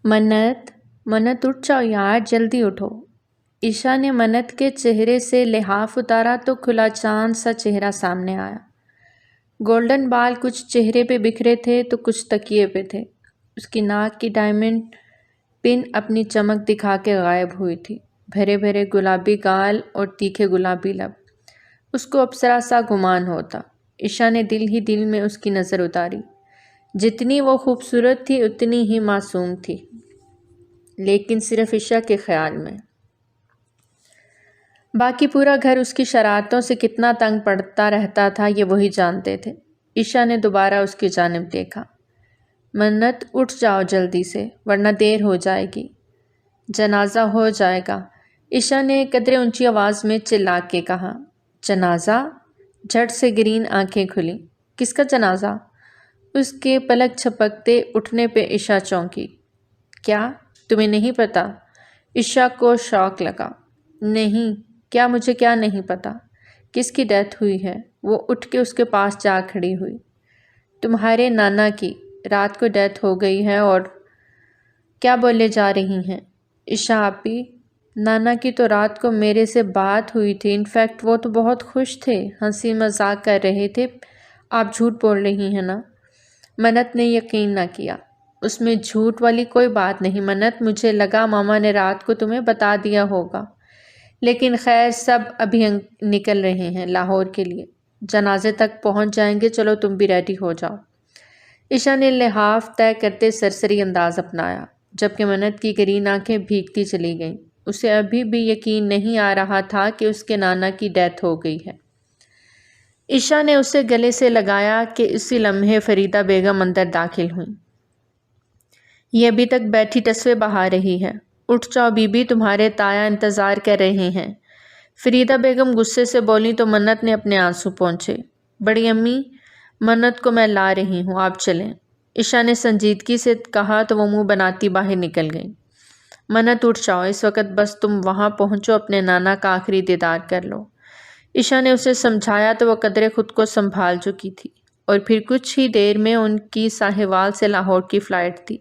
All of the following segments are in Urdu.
منت منت اٹھ جاؤ یار، جلدی اٹھو۔ عشا نے منت کے چہرے سے لحاف اتارا تو کھلا چاند سا چہرہ سامنے آیا۔ گولڈن بال کچھ چہرے پہ بکھرے تھے تو کچھ تکیے پہ تھے۔ اس کی ناک کی ڈائمنڈ پن اپنی چمک دکھا کے غائب ہوئی تھی۔ بھرے بھرے گلابی گال اور تیکھے گلابی لب، اس کو اپسرا سا گمان ہوتا۔ عشا نے دل ہی دل میں اس کی نظر اتاری۔ جتنی وہ خوبصورت تھی اتنی ہی معصوم تھی، لیکن صرف عشا کے خیال میں۔ باقی پورا گھر اس کی شرارتوں سے کتنا تنگ پڑتا رہتا تھا یہ وہی جانتے تھے۔ عشا نے دوبارہ اس کی جانب دیکھا۔ منت اٹھ جاؤ جلدی سے ورنہ دیر ہو جائے گی، جنازہ ہو جائے گا، عشا نے قدرے اونچی آواز میں چلا کے کہا۔ جنازہ؟ جھٹ سے گرین آنکھیں کھلیں۔ کس کا جنازہ؟ اس کے پلک چھپکتے اٹھنے پہ عشا چونکی۔ کیا تمہیں نہیں پتا؟ عشا کو شوق لگا۔ نہیں، کیا مجھے کیا نہیں پتا؟ کس کی ڈیتھ ہوئی ہے؟ وہ اٹھ کے اس کے پاس جا کھڑی ہوئی۔ تمہارے نانا کی رات کو ڈیتھ ہو گئی ہے۔ اور کیا بولے جا رہی ہیں عشا آپی؟ نانا کی تو رات کو میرے سے بات ہوئی تھی، انفیکٹ وہ تو بہت خوش تھے، ہنسی مذاق کر رہے تھے۔ آپ جھوٹ بول رہی ہیں نا؟ منت نے یقین نہ کیا۔ اس میں جھوٹ والی کوئی بات نہیں منت، مجھے لگا ماما نے رات کو تمہیں بتا دیا ہوگا، لیکن خیر سب ابھی نکل رہے ہیں لاہور کے لیے، جنازے تک پہنچ جائیں گے، چلو تم بھی ریڈی ہو جاؤ۔ عشا نے لحاف طے کرتے سرسری انداز اپنایا، جبکہ منت کی گرین آنکھیں بھیگتی چلی گئیں۔ اسے ابھی بھی یقین نہیں آ رہا تھا کہ اس کے نانا کی ڈیتھ ہو گئی ہے۔ عشا نے اسے گلے سے لگایا کہ اسی لمحے فریدہ بیگم اندر داخل ہوئیں۔ یہ ابھی تک بیٹھی ٹسوے بہا رہی ہے، اٹھ جاؤ بی بی، تمہارے تایا انتظار کر رہے ہیں۔ فریدہ بیگم غصے سے بولی تو منت نے اپنے آنسو پونچھے۔ بڑی امی، منت کو میں لا رہی ہوں، آپ چلیں، عشا نے سنجیدگی سے کہا تو وہ منہ بناتی باہر نکل گئی۔ منت اٹھ جاؤ، اس وقت بس تم وہاں پہنچو، اپنے نانا کا آخری دیدار کر لو۔ عشا نے اسے سمجھایا تو وہ قدرے خود کو سنبھال چکی تھی، اور پھر کچھ ہی دیر میں ان کی ساہیوال سے لاہور کی فلائٹ تھی۔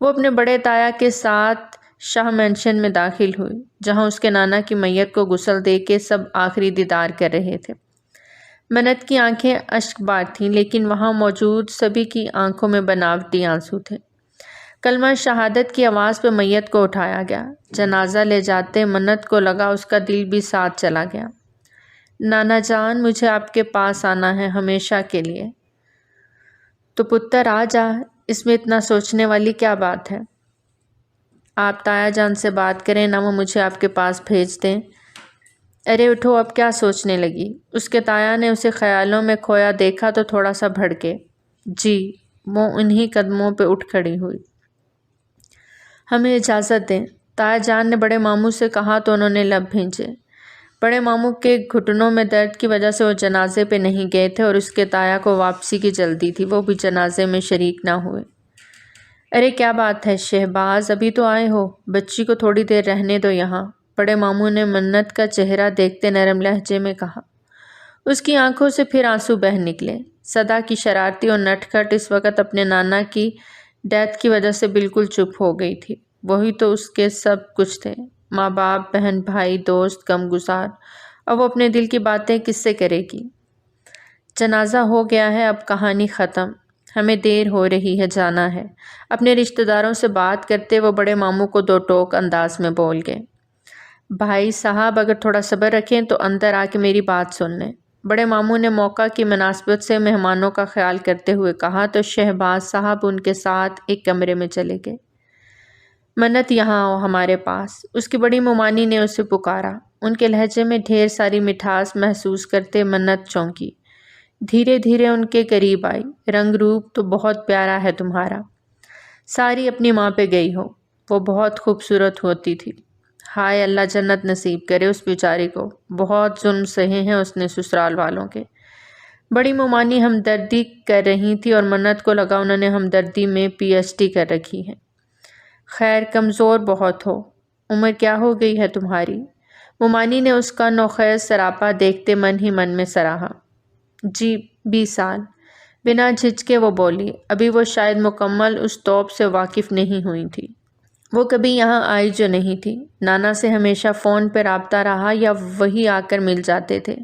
وہ اپنے بڑے تایا کے ساتھ شاہ مینشن میں داخل ہوئی، جہاں اس کے نانا کی میت کو غسل دے کے سب آخری دیدار کر رہے تھے۔ منت کی آنکھیں اشک بار تھیں، لیکن وہاں موجود سبھی کی آنکھوں میں بناوٹی آنسو تھے۔ کلمہ شہادت کی آواز پہ میت کو اٹھایا گیا۔ جنازہ لے جاتے منت کو لگا اس کا دل بھی ساتھ چلا گیا۔ نانا جان، مجھے آپ کے پاس آنا ہے ہمیشہ کے لیے۔ تو پتر آ جا، اس میں اتنا سوچنے والی کیا بات ہے؟ آپ تایا جان سے بات کریں نہ وہ مجھے آپ کے پاس بھیج دیں۔ ارے اٹھو، اب کیا سوچنے لگی؟ اس کے تایا نے اسے خیالوں میں کھویا دیکھا تو تھوڑا سا بھڑکے۔ جی، وہ انہی قدموں پہ اٹھ کھڑی ہوئی۔ ہمیں اجازت دیں، تایا جان نے بڑے ماموں سے کہا تو انہوں نے لب بھینچے۔ بڑے ماموں کے گھٹنوں میں درد کی وجہ سے وہ جنازے پہ نہیں گئے تھے، اور اس کے تایا کو واپسی کی جلدی تھی، وہ بھی جنازے میں شریک نہ ہوئے۔ ارے کیا بات ہے شہباز، ابھی تو آئے ہو، بچی کو تھوڑی دیر رہنے دو یہاں، بڑے ماموں نے منت کا چہرہ دیکھتے نرم لہجے میں کہا۔ اس کی آنکھوں سے پھر آنسو بہہ نکلے۔ صدا کی شرارتی اور نٹ کھٹ اس وقت اپنے نانا کی ڈیتھ کی وجہ سے بالکل چپ ہو گئی تھی۔ وہی تو اس کے سب کچھ تھے، ماں باپ، بہن بھائی، دوست، غم گسار، اب وہ اپنے دل کی باتیں کس سے کرے گی؟ جنازہ ہو گیا ہے، اب کہانی ختم، ہمیں دیر ہو رہی ہے، جانا ہے۔ اپنے رشتہ داروں سے بات کرتے وہ بڑے ماموں کو دو ٹوک انداز میں بول گئے۔ بھائی صاحب اگر تھوڑا صبر رکھیں تو اندر آ کے میری بات سن لیں۔ بڑے ماموں نے موقع کی مناسبت سے مہمانوں کا خیال کرتے ہوئے کہا تو شہباز صاحب ان کے ساتھ ایک کمرے میں چلے گئے۔ منت یہاں آؤ ہمارے پاس، اس کی بڑی ممانی نے اسے پکارا۔ ان کے لہجے میں ڈھیر ساری مٹھاس محسوس کرتے منت چونکی، دھیرے دھیرے ان کے قریب آئی۔ رنگ روپ تو بہت پیارا ہے تمہارا، ساری اپنی ماں پہ گئی ہو، وہ بہت خوبصورت ہوتی تھی۔ ہائے اللہ جنت نصیب کرے اس بیچاری کو، بہت ظلم سہے ہیں اس نے سسرال والوں کے۔ بڑی ممانی ہمدردی کر رہی تھی اور منت کو لگا انہوں نے ہمدردی میں پی ایچ ڈی کر رکھی ہے۔ خیر کمزور بہت ہو، عمر کیا ہو گئی ہے تمہاری؟ ممانی نے اس کا نوخیز سراپا دیکھتے من ہی من میں سراہا۔ جی 20 سال، بنا جھجکے وہ بولی، ابھی وہ شاید مکمل اس توب سے واقف نہیں ہوئی تھی۔ وہ کبھی یہاں آئی جو نہیں تھی، نانا سے ہمیشہ فون پہ رابطہ رہا یا وہی آ کر مل جاتے تھے۔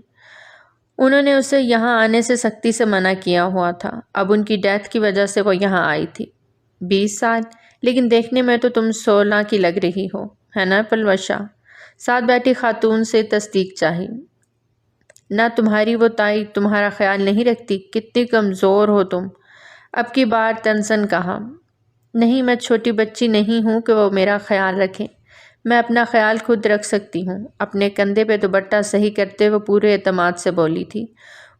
انہوں نے اسے یہاں آنے سے سختی سے منع کیا ہوا تھا، اب ان کی ڈیتھ کی وجہ سے وہ یہاں آئی تھی۔ 20 سال؟ لیکن دیکھنے میں تو تم 16 کی لگ رہی ہو، ہے نا پلوشا؟ ساتھ بیٹھی خاتون سے تصدیق چاہی۔ نہ تمہاری وہ تائی تمہارا خیال نہیں رکھتی؟ کتنی کمزور ہو تم! اب کی بار تنسن کہا۔ نہیں، میں چھوٹی بچی نہیں ہوں کہ وہ میرا خیال رکھیں، میں اپنا خیال خود رکھ سکتی ہوں۔ اپنے کندھے پہ دوپٹہ صحیح کرتے ہوئے پورے اعتماد سے بولی تھی۔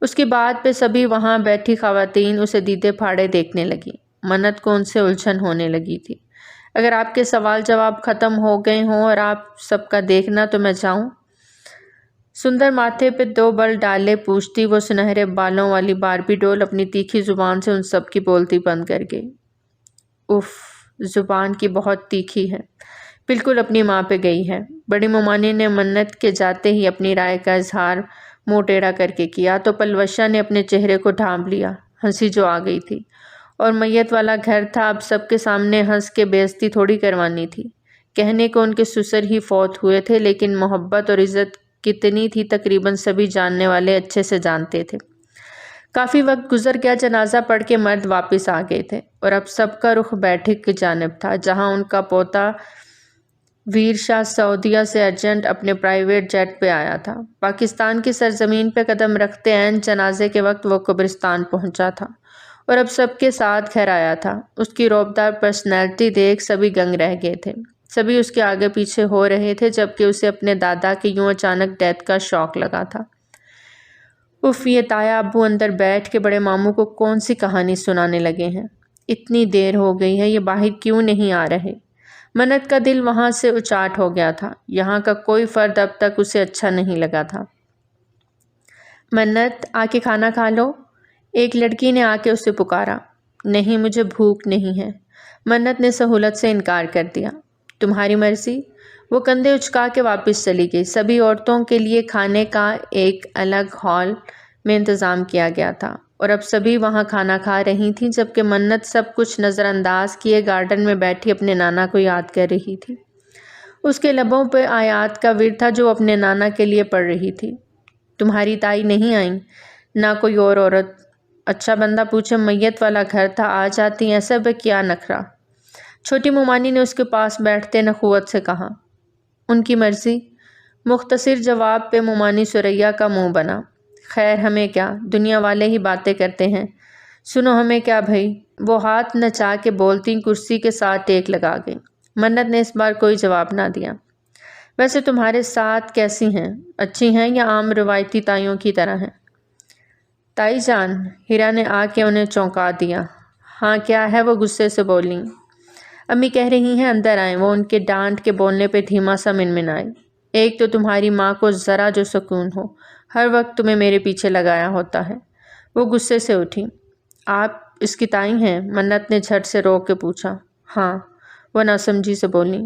اس کی بات پہ سبھی وہاں بیٹھی خواتین اسے دیدے پھاڑے دیکھنے لگی۔ منت کو ان سے الجھن ہونے لگی تھی۔ اگر آپ کے سوال جواب ختم ہو گئے ہوں اور آپ سب کا دیکھنا تو میں جاؤں؟ سندر ماتھے پہ 2 بل ڈالے پوچھتی وہ سنہرے بالوں والی باربی ڈول اپنی تیکھی زبان سے ان سب کی بولتی بند کر گئی۔ اف، زبان کی بہت تیکھی ہے، بالکل اپنی ماں پہ گئی ہے۔ بڑی ممانی نے منت کے جاتے ہی اپنی رائے کا اظہار منہ ٹیڑھا کر کے کیا تو پلوشا نے اپنے چہرے کو ڈھانپ لیا، ہنسی جو آ گئی تھی۔ اور میت والا گھر تھا، اب سب کے سامنے ہنس کے بے عزتی تھوڑی کروانی تھی۔ کہنے کو ان کے سسر ہی فوت ہوئے تھے، لیکن محبت اور عزت کتنی تھی تقریباً سبھی جاننے والے اچھے سے جانتے تھے۔ کافی وقت گزر گیا، جنازہ پڑھ کے مرد واپس آ گئے تھے اور اب سب کا رخ بیٹھک کی جانب تھا، جہاں ان کا پوتا ویر شاہ سعودیہ سے ارجنٹ اپنے پرائیویٹ جیٹ پہ آیا تھا۔ پاکستان کی سرزمین پہ قدم رکھتے عین جنازے کے وقت وہ قبرستان پہنچا تھا اور اب سب کے ساتھ گھر آیا تھا۔ اس کی رعبدار پرسنالٹی دیکھ سبھی دنگ رہ گئے تھے، سبھی اس کے آگے پیچھے ہو رہے تھے، جبکہ اسے اپنے دادا کی یوں اچانک ڈیتھ کا شوق لگا تھا۔ اف، یہ تایا ابو اندر بیٹھ کے بڑے ماموں کو کون سی کہانی سنانے لگے ہیں؟ اتنی دیر ہو گئی ہے، یہ باہر کیوں نہیں آ رہے؟ منت کا دل وہاں سے اچاٹ ہو گیا تھا۔ یہاں کا کوئی فرد اب تک اسے اچھا نہیں لگا تھا۔ منت، آ کے کھانا کھا لو، ایک لڑکی نے آ کے اسے پکارا۔ نہیں، مجھے بھوک نہیں ہے، منت نے سہولت سے انکار کر دیا۔ تمہاری مرضی۔ وہ کندھے اچکا کے واپس چلی گئی۔ سبھی عورتوں کے لیے کھانے کا ایک الگ ہال میں انتظام کیا گیا تھا اور اب سبھی وہاں کھانا کھا رہی تھیں، جبکہ منت سب کچھ نظر انداز کیے گارڈن میں بیٹھی اپنے نانا کو یاد کر رہی تھی۔ اس کے لبوں پہ آیات کا ورد تھا جو اپنے نانا کے لیے پڑھ رہی تھی۔ تمہاری تائی نہیں آئیں؟ نہ کوئی اور عورت؟ اچھا بندہ پوچھے، میت والا گھر تھا، آ جاتی، ایسا بے کیا نخرہ؟ چھوٹی ممانی نے اس کے پاس بیٹھتے نخوت سے کہا۔ ان کی مرضی۔ مختصر جواب پہ ممانی ثریا کا منہ بنا۔ خیر، ہمیں کیا، دنیا والے ہی باتیں کرتے ہیں، سنو ہمیں کیا بھئی؟ وہ ہاتھ نچا کے بولتی کرسی کے ساتھ ٹیک لگا گئی۔ منت نے اس بار کوئی جواب نہ دیا۔ ویسے تمہارے ساتھ کیسی ہیں؟ اچھی ہیں یا عام روایتی تائیوں کی طرح ہیں؟ تائی جان، ہیرا نے آ کے انہیں چونکا دیا۔ ہاں کیا ہے؟ وہ غصے سے بولیں۔ امی کہہ رہی ہیں اندر آئیں۔ وہ ان کے ڈانٹ کے بولنے پہ دھیما سا منمنائے۔ ایک تو تمہاری ماں کو ذرا جو سکون ہو، ہر وقت تمہیں میرے پیچھے لگایا ہوتا ہے۔ وہ غصے سے اٹھی۔ آپ اس کی تائی ہیں؟ منت نے جھٹ سے روک کے پوچھا۔ ہاں، وہ ناسمجھی سے بولیں۔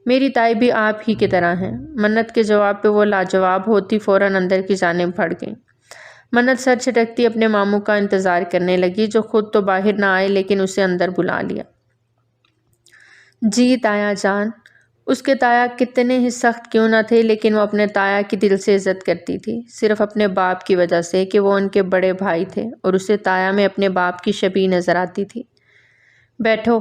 میری تائی بھی آپ ہی کی طرح ہیں۔ منت کے جواب پہ وہ لاجواب ہوتی فوراً اندر کی جانب بڑھ گئی۔ منت سر چھٹکتی اپنے ماموں کا انتظار کرنے لگی، جو خود تو باہر نہ آئے لیکن اسے اندر بلا لیا۔ جی تایا جان۔ اس کے تایا کتنے ہی سخت کیوں نہ تھے، لیکن وہ اپنے تایا کی دل سے عزت کرتی تھی، صرف اپنے باپ کی وجہ سے کہ وہ ان کے بڑے بھائی تھے اور اسے تایا میں اپنے باپ کی شبیہ نظر آتی تھی۔ بیٹھو۔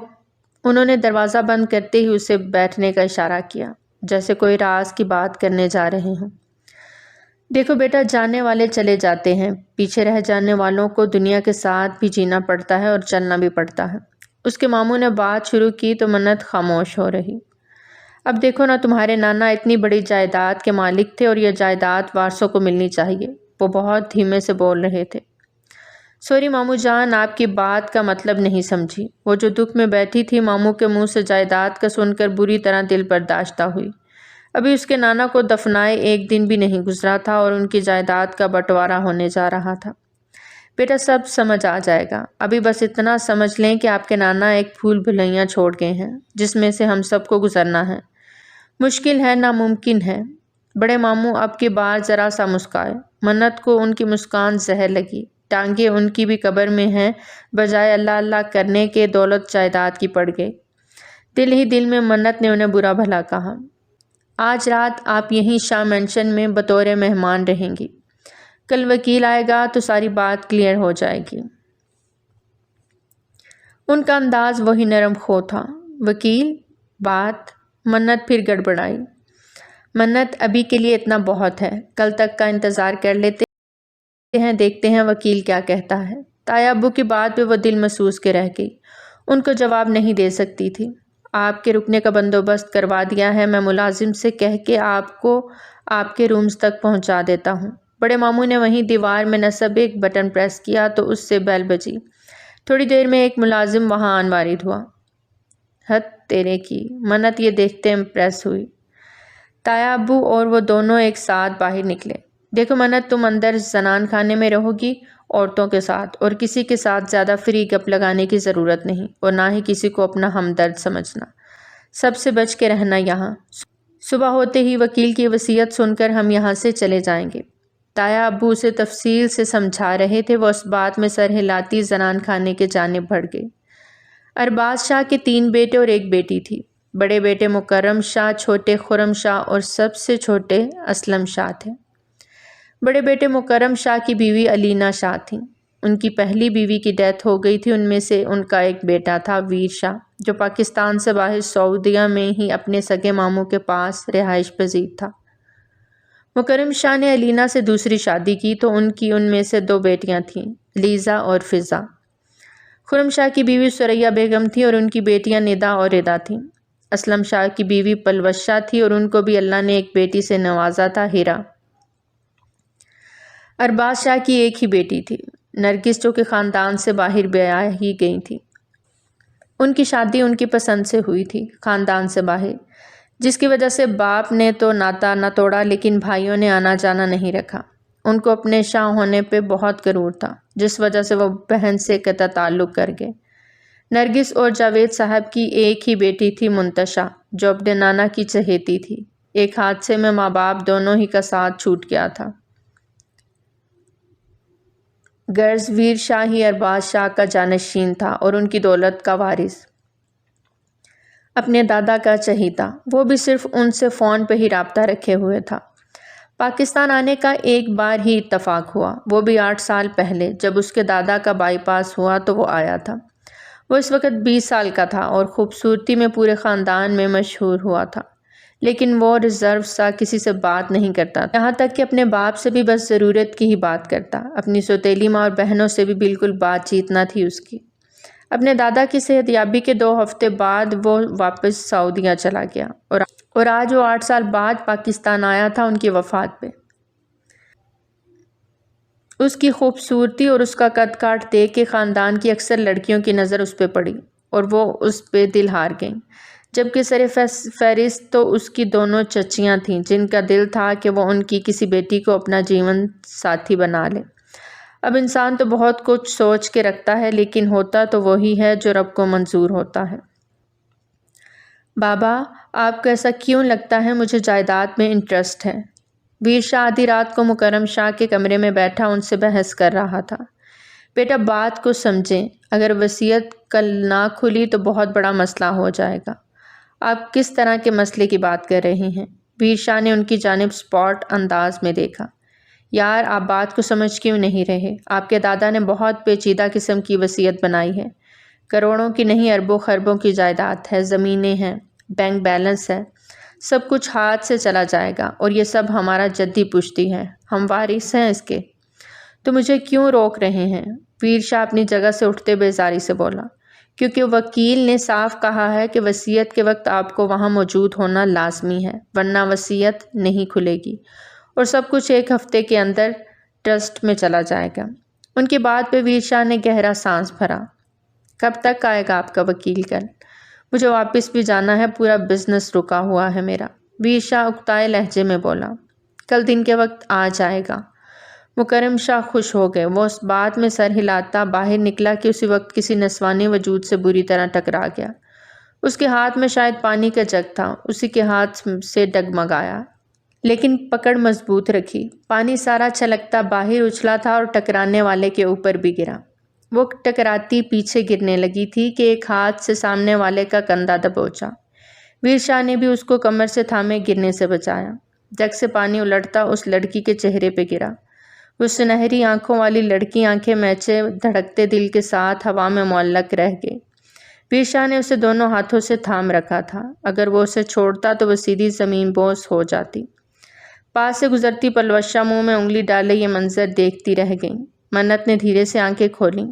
انہوں نے دروازہ بند کرتے ہی اسے بیٹھنے کا اشارہ کیا، جیسے کوئی راز کی بات کرنے جا رہے ہوں۔ دیکھو بیٹا، جانے والے چلے جاتے ہیں، پیچھے رہ جانے والوں کو دنیا کے ساتھ بھی جینا پڑتا ہے اور چلنا بھی پڑتا ہے۔ اس کے ماموں نے بات شروع کی تو منت خاموش ہو رہی۔ اب دیکھو نا، تمہارے نانا اتنی بڑی جائیداد کے مالک تھے اور یہ جائیداد وارثوں کو ملنی چاہیے۔ وہ بہت دھیمے سے بول رہے تھے۔ سوری ماموں جان، آپ کی بات کا مطلب نہیں سمجھی۔ وہ جو دکھ میں بیٹھی تھی، ماموں کے منہ سے جائیداد کا سن کر بری طرح دل برداشتہ ہوئی۔ ابھی اس کے نانا کو دفنائے 1 دن بھی نہیں گزرا تھا اور ان کی جائیداد کا بٹوارا ہونے جا رہا تھا۔ بیٹا، سب سمجھ آ جائے گا، ابھی بس اتنا سمجھ لیں کہ آپ کے نانا ایک پھول بھلائیاں چھوڑ گئے ہیں، جس میں سے ہم سب کو گزرنا ہے۔ مشکل ہے، ناممکن ہے۔ بڑے ماموں اب کی بار ذرا سا مسکائے۔ منت کو ان کی مسکان زہر لگی۔ ٹانگیں ان کی بھی قبر میں ہیں، بجائے اللہ اللہ کرنے کے دولت جائیداد کی پڑ گئی۔ دل ہی دل میں منت نے انہیں برا بھلا کہا۔ آج رات آپ یہیں شاہ مینشن میں بطور مہمان رہیں گی، کل وکیل آئے گا تو ساری بات کلیئر ہو جائے گی۔ ان کا انداز وہی نرم خو تھا۔ وکیل بات؟ منت پھر گڑبڑائی۔ منت ابھی کے لیے اتنا بہت ہے، کل تک کا انتظار کر لیتے ہیں، دیکھتے ہیں وکیل کیا کہتا ہے۔ تایا ابو کی بات پہ وہ دل محسوس کے رہ گئی، ان کو جواب نہیں دے سکتی تھی۔ آپ کے رکنے کا بندوبست کروا دیا ہے، میں ملازم سے کہہ کے آپ کو آپ کے رومز تک پہنچا دیتا ہوں۔ بڑے ماموں نے وہیں دیوار میں نصب ایک بٹن پریس کیا تو اس سے بیل بجی۔ تھوڑی دیر میں ایک ملازم وہاں آن وارد ہوا۔ حد تیرے کی، منت یہ دیکھتے امپریس ہوئی۔ تایا ابو اور وہ دونوں ایک ساتھ باہر نکلے۔ دیکھو منت، تم اندر زنان خانے میں رہو گی عورتوں کے ساتھ، اور کسی کے ساتھ زیادہ فری گپ لگانے کی ضرورت نہیں، اور نہ ہی کسی کو اپنا ہمدرد سمجھنا۔ سب سے بچ کے رہنا یہاں۔ صبح ہوتے ہی وکیل کی وصیت سن کر ہم یہاں سے چلے جائیں گے۔ تایا ابو اسے تفصیل سے سمجھا رہے تھے، وہ اس بات میں سر ہلاتی زنان خانے کے جانب بڑھ گئی۔ ارباز شاہ کے 3 بیٹے اور 1 بیٹی تھی۔ بڑے بیٹے مکرم شاہ، چھوٹے خرم شاہ اور سب سے چھوٹے اسلم شاہ تھے۔ بڑے بیٹے مکرم شاہ کی بیوی علینا شاہ تھیں۔ ان کی پہلی بیوی کی ڈیتھ ہو گئی تھی۔ ان میں سے ان کا ایک بیٹا تھا ویر شاہ، جو پاکستان سے باہر سعودیہ میں ہی اپنے سگے ماموں کے پاس رہائش پذیر تھا۔ مکرم شاہ نے علینا سے دوسری شادی کی تو ان میں سے 2 بیٹیاں تھیں، لیزا اور فضا۔ خرم شاہ کی بیوی سریا بیگم تھی اور ان کی بیٹیاں ندا اور ردا تھیں۔ اسلم شاہ کی بیوی پلوشہ تھی اور ان کو بھی اللہ نے ایک بیٹی سے نوازا تھا، ہیرا۔ ارباز شاہ کی ایک ہی بیٹی تھی، نرگس، جو کہ خاندان سے باہر بیاہ ہی گئی تھی۔ ان کی شادی ان کی پسند سے ہوئی تھی، خاندان سے باہر، جس کی وجہ سے باپ نے تو ناتا نہ توڑا لیکن بھائیوں نے آنا جانا نہیں رکھا۔ ان کو اپنے شاہ ہونے پہ بہت غرور تھا، جس وجہ سے وہ بہن سے قطع تعلق کر گئے۔ نرگس اور جاوید صاحب کی ایک ہی بیٹی تھی منتشا، جو اپنے نانا کی چہیتی تھی۔ ایک حادثے میں ماں باپ دونوں ہی کا ساتھ چھوٹ گیا تھا۔ غرض ویر شاہ ہی ارباز شاہ کا جانشین تھا اور ان کی دولت کا وارث، اپنے دادا کا چہیتا۔ وہ بھی صرف ان سے فون پہ ہی رابطہ رکھے ہوئے تھا۔ پاکستان آنے کا ایک بار ہی اتفاق ہوا، وہ بھی 8 سال پہلے، جب اس کے دادا کا بائی پاس ہوا تو وہ آیا تھا۔ وہ اس وقت 20 سال کا تھا اور خوبصورتی میں پورے خاندان میں مشہور ہوا تھا، لیکن وہ ریزرو سا کسی سے بات نہیں کرتا تھا، یہاں تک کہ اپنے باپ سے بھی بس ضرورت کی ہی بات کرتا۔ اپنی سوتیلی ماں اور بہنوں سے بھی بالکل بات چیت نہ تھی اس کی۔ اپنے دادا کی صحت یابی کے 2 ہفتے بعد وہ واپس سعودیہ چلا گیا اور آج وہ 8 سال بعد پاکستان آیا تھا ان کی وفات پہ۔ اس کی خوبصورتی اور اس کا قد کاٹ دیکھ کے خاندان کی اکثر لڑکیوں کی نظر اس پہ پڑی اور وہ اس پہ دل ہار گئیں، جبکہ سر فہرست تو اس کی دونوں چچیاں تھیں، جن کا دل تھا کہ وہ ان کی کسی بیٹی کو اپنا جیون ساتھی بنا لے۔ اب انسان تو بہت کچھ سوچ کے رکھتا ہے، لیکن ہوتا تو وہی ہے جو رب کو منظور ہوتا ہے۔ بابا، آپ کو ایسا کیوں لگتا ہے مجھے جائیداد میں انٹرسٹ ہے؟ ویر شاہ آدھی رات کو مکرم شاہ کے کمرے میں بیٹھا ان سے بحث کر رہا تھا۔ بیٹا بات کو سمجھیں، اگر وصیت کل نہ کھلی تو بہت بڑا مسئلہ ہو جائے گا۔ آپ کس طرح کے مسئلے کی بات کر رہے ہیں؟ ویر شاہ نے ان کی جانب سپاٹ انداز میں دیکھا۔ یار، آپ بات کو سمجھ کیوں نہیں رہے؟ آپ کے دادا نے بہت پیچیدہ قسم کی وصیت بنائی ہے، کروڑوں کی نہیں اربوں خربوں کی جائیداد ہے، زمینیں ہیں، بینک بیلنس ہے، سب کچھ ہاتھ سے چلا جائے گا، اور یہ سب ہمارا جدی پشتی ہے، ہم وارث ہیں اس کے۔ تو مجھے کیوں روک رہے ہیں؟ ویر شاہ اپنی جگہ سے اٹھتے بیزاری سے بولا۔ کیونکہ وکیل نے صاف کہا ہے کہ وصیت کے وقت آپ کو وہاں موجود ہونا لازمی ہے، ورنہ وصیت نہیں کھلے گی اور سب کچھ 1 ہفتے کے اندر ٹرسٹ میں چلا جائے گا۔ ان کی بات پہ ویر شاہ نے گہرا سانس بھرا۔ کب تک آئے گا آپ کا وکیل؟ کل؟ مجھے واپس بھی جانا ہے، پورا بزنس رکا ہوا ہے میرا، ویر شاہ اکتائے لہجے میں بولا۔ کل دن کے وقت آ جائے گا۔ مکرم شاہ خوش ہو گئے۔ وہ اس بات میں سر ہلاتا باہر نکلا کہ اسی وقت کسی نسوانی وجود سے بری طرح ٹکرا گیا۔ اس کے ہاتھ میں شاید پانی کا جگ تھا، اسی کے ہاتھ سے ڈگمگایا، لیکن پکڑ مضبوط رکھی۔ پانی سارا چھلکتا باہر اچھلا تھا اور ٹکرانے والے کے اوپر بھی گرا۔ وہ ٹکراتی پیچھے گرنے لگی تھی کہ ایک ہاتھ سے سامنے والے کا کندھا دبوچا۔ ویر شاہ نے بھی اس کو کمر سے تھامے گرنے سے بچایا۔ جگ سے پانی الٹتا اس لڑکی کے چہرے پہ گرا۔ وہ سنہری آنکھوں والی لڑکی آنکھیں میچے دھڑکتے دل کے ساتھ ہوا میں معلق رہ گئی۔ ویر شاہ نے اسے دونوں ہاتھوں سے تھام رکھا تھا۔ اگر وہ اسے چھوڑتا تو وہ سیدھی زمین بوس ہو جاتی۔ پاس سے گزرتی پلوشہ منہ میں انگلی ڈالے یہ منظر دیکھتی رہ گئی۔ منت نے دھیرے سے آنکھیں کھولیں۔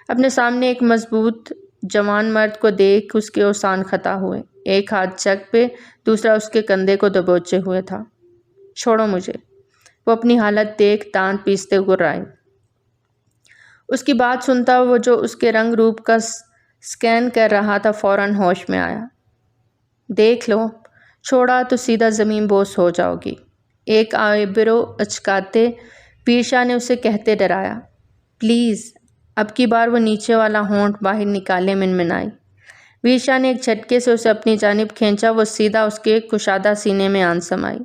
اپنے سامنے ایک مضبوط جوان مرد کو دیکھ اس کے اوسان خطا ہوئے۔ ایک ہاتھ جگ پہ، دوسرا اس کے کندھے کو دبوچے ہوئے تھا۔ چھوڑو مجھے، وہ اپنی حالت دیکھ دانت پیستے گرائے۔ اس کی بات سنتا وہ جو اس کے رنگ روپ کا سکین کر رہا تھا فوراً ہوش میں آیا۔ دیکھ لو، چھوڑا تو سیدھا زمین بوس ہو جاؤ گی، ایک آئیبرو اچکاتے ویر شاہ نے اسے کہتے ڈرایا۔ پلیز، اب کی بار وہ نیچے والا ہونٹ باہر نکالے منمنائی۔ ویر شاہ نے ایک جھٹکے سے اسے اپنی جانب کھینچا، وہ سیدھا اس کے کشادہ سینے میں آن سمائی۔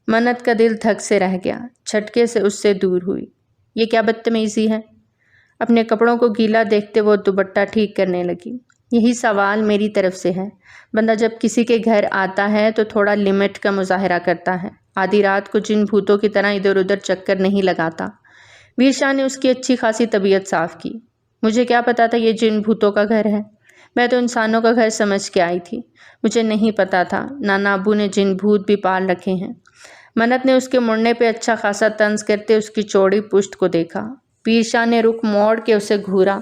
منت کا دل دھک سے رہ گیا، جھٹکے سے اس سے دور ہوئی۔ یہ کیا بدتمیزی ہے؟ اپنے کپڑوں کو گیلا دیکھتے وہ دوپٹہ ٹھیک کرنے لگی۔ یہی سوال میری طرف سے ہے۔ بندہ جب کسی کے گھر آتا ہے تو تھوڑا لمٹ کا مظاہرہ کرتا ہے، آدھی رات کو جن بھوتوں کی طرح ادھر ادھر چکر نہیں لگاتا۔ ویر شاہ نے اس کی اچھی خاصی طبیعت صاف کی۔ مجھے کیا پتا تھا یہ جن بھوتوں کا گھر ہے؟ میں تو انسانوں کا گھر سمجھ کے آئی تھی۔ مجھے نہیں پتا تھا نانا ابو نے جن بھوت بھی پال رکھے ہیں۔ منت نے اس کے مڑنے پہ اچھا خاصا طنز کرتے اس کی چوڑی پشت کو دیکھا۔ ویر شاہ نے رخ موڑ کے اسے گھورا،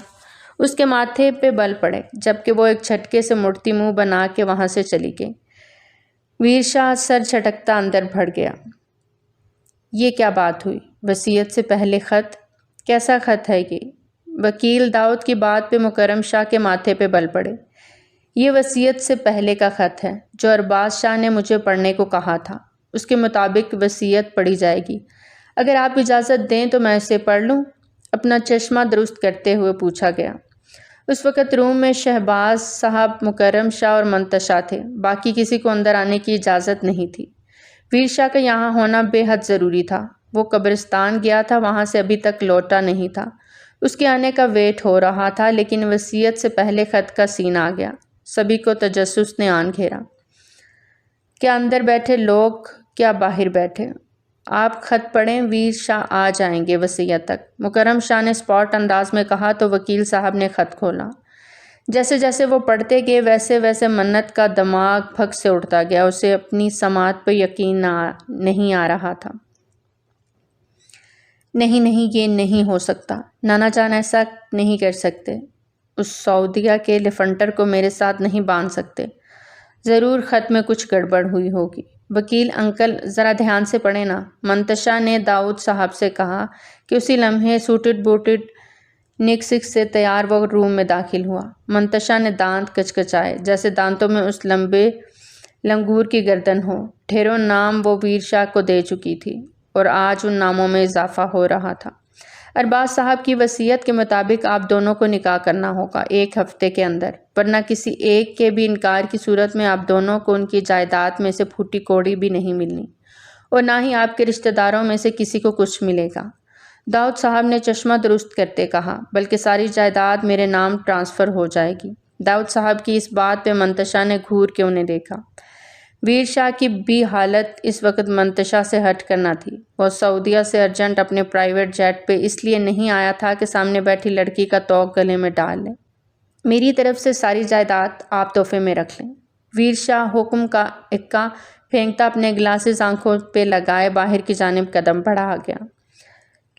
اس کے ماتھے پہ بل پڑے، جبکہ وہ ایک جھٹکے سے مڑتی منہ بنا کے وہاں سے چلی گئی۔ ویر شاہ سر جھٹکتا اندر بڑھ گیا۔ یہ کیا بات ہوئی؟ وصیت سے پہلے خط؟ کیسا خط ہے یہ؟ وکیل داؤد کی بات پہ مکرم شاہ کے ماتھے پہ بل پڑے۔ یہ وصیت سے پہلے کا خط ہے جو ارباز شاہ نے مجھے پڑھنے کو کہا تھا۔ اس کے مطابق وصیت پڑھی جائے گی۔ اگر آپ اجازت دیں تو میں اسے پڑھ لوں؟ اپنا چشمہ درست کرتے ہوئے پوچھا گیا۔ اس وقت روم میں شہباز صاحب، مکرم شاہ اور منتشا تھے، باقی کسی کو اندر آنے کی اجازت نہیں تھی۔ ویر شاہ کا یہاں ہونا بے حد ضروری تھا۔ وہ قبرستان گیا تھا، وہاں سے ابھی تک لوٹا نہیں تھا۔ اس کے آنے کا ویٹ ہو رہا تھا، لیکن وصیت سے پہلے خط کا سین آ گیا۔ سبھی کو تجسس نے آن گھیرا۔ کیا اندر بیٹھے لوگ، کیا باہر بیٹھے؟ آپ خط پڑھیں، ویر شاہ آ جائیں گے وصیت تک، مکرم شاہ نے اسپاٹ انداز میں کہا تو وکیل صاحب نے خط کھولا۔ جیسے جیسے وہ پڑھتے گئے ویسے ویسے منت کا دماغ پھک سے اٹھتا گیا۔ اسے اپنی سماعت پہ یقین نہیں آ رہا تھا۔ نہیں نہیں، یہ نہیں ہو سکتا، نانا جان ایسا نہیں کر سکتے، اس سعودیہ کے لفنٹر کو میرے ساتھ نہیں باندھ سکتے، ضرور خط میں کچھ گڑبڑ ہوئی ہوگی۔ وکیل انکل ذرا دھیان سے پڑھیں نا، منتشا نے داؤد صاحب سے کہا کہ اسی لمحے سوٹڈ بوٹڈ نک سک سے تیار وہ روم میں داخل ہوا۔ منتشا نے دانت کچکچائے، جیسے دانتوں میں اس لمبے لنگور کی گردن ہو۔ ڈھیروں نام وہ ویر شاہ کو دے چکی تھی اور آج ان ناموں میں اضافہ ہو رہا تھا۔ ارباز صاحب کی وصیت کے مطابق آپ دونوں کو نکاح کرنا ہوگا 1 ہفتے کے اندر، ورنہ کسی ایک کے بھی انکار کی صورت میں آپ دونوں کو ان کی جائیداد میں سے پھوٹی کوڑی بھی نہیں ملنی، اور نہ ہی آپ کے رشتہ داروں میں سے کسی کو کچھ ملے گا۔ داؤد صاحب نے چشمہ درست کرتے کہا، بلکہ ساری جائیداد میرے نام ٹرانسفر ہو جائے گی۔ داؤد صاحب کی اس بات پہ منتشا نے گھور کے انہیں دیکھا۔ ویر شاہ کی بھی حالت اس وقت منتشا سے ہٹ کر نہ تھی۔ وہ سعودیہ سے ارجنٹ اپنے پرائیویٹ جیٹ پہ اس لیے نہیں آیا تھا کہ سامنے بیٹھی لڑکی کا توق گلے میں ڈال لے۔ میری طرف سے ساری جائیداد آپ تحفے میں رکھ لیں۔ ویر شاہ حکم کا اکا پھینکتا اپنے گلاسز آنکھوں پہ لگائے باہر کی جانب قدم بڑھا گیا۔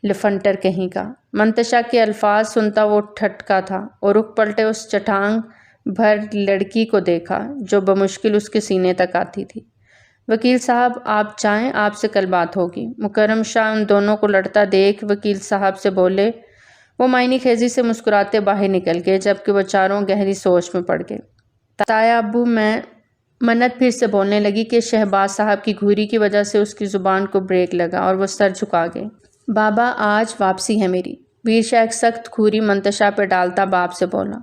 لفنٹر کہیں کا، منتشا کے الفاظ سنتا وہ ٹھٹکا تھا اور رخ پلٹے اس چٹانگ بھر لڑکی کو دیکھا جو بمشکل اس کے سینے تک آتی تھی۔ وکیل صاحب آپ جائیں، آپ سے کل بات ہوگی۔ مکرم شاہ ان دونوں کو لڑتا دیکھ وکیل صاحب سے بولے۔ وہ معنی خیزی سے مسکراتے باہر نکل گئے، جبکہ وہ چاروں گہری سوچ میں پڑ گئے۔ تایا ابو، میں منت پھر سے بولنے لگی کہ شہباز صاحب کی گھوری کی وجہ سے اس کی زبان کو بریک لگا اور وہ سر جھکا گئے۔ بابا آج واپسی ہے میری، ویر شاہ ایک سخت گھوری منتشا پہ ڈالتا باپ سے بولا۔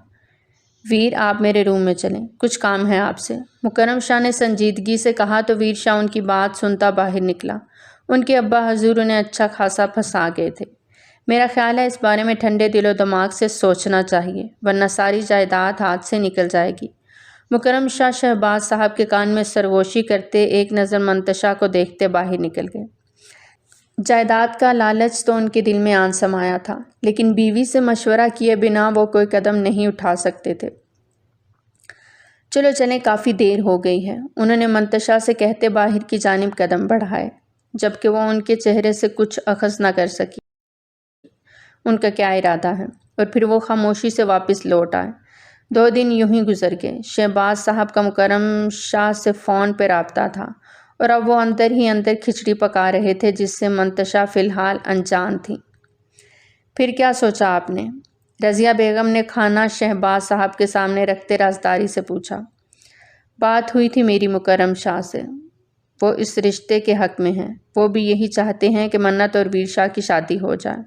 ویر آپ میرے روم میں چلیں، کچھ کام ہے آپ سے، مکرم شاہ نے سنجیدگی سے کہا تو ویر شاہ ان کی بات سنتا باہر نکلا۔ ان کے ابا حضور انہیں اچھا خاصا پھنسا گئے تھے۔ میرا خیال ہے اس بارے میں ٹھنڈے دل و دماغ سے سوچنا چاہیے، ورنہ ساری جائیداد ہاتھ سے نکل جائے گی۔ مکرم شاہ شہباز صاحب کے کان میں سرگوشی کرتے ایک نظر منتشا کو دیکھتے باہر نکل گئے۔ جائیداد کا لالچ تو ان کے دل میں آن سمایا تھا، لیکن بیوی سے مشورہ کیے بنا وہ کوئی قدم نہیں اٹھا سکتے تھے۔ چلو چلیں، کافی دیر ہو گئی ہے، انہوں نے منتشا سے کہتے باہر کی جانب قدم بڑھائے، جبکہ وہ ان کے چہرے سے کچھ اخذ نہ کر سکی ان کا کیا ارادہ ہے، اور پھر وہ خاموشی سے واپس لوٹ آئے۔ 2 دن یوں ہی گزر گئے۔ شہباز صاحب کا مکرم شاہ سے فون پہ رابطہ تھا، اور اب وہ اندر ہی اندر کھچڑی پکا رہے تھے جس سے منتشا فی الحال انجان تھی۔ پھر کیا سوچا آپ نے؟ رضیہ بیگم نے کھانا شہباز صاحب کے سامنے رکھتے رازداری سے پوچھا۔ بات ہوئی تھی میری مکرم شاہ سے، وہ اس رشتے کے حق میں ہیں، وہ بھی یہی چاہتے ہیں کہ منت اور ویر شاہ کی شادی ہو جائے۔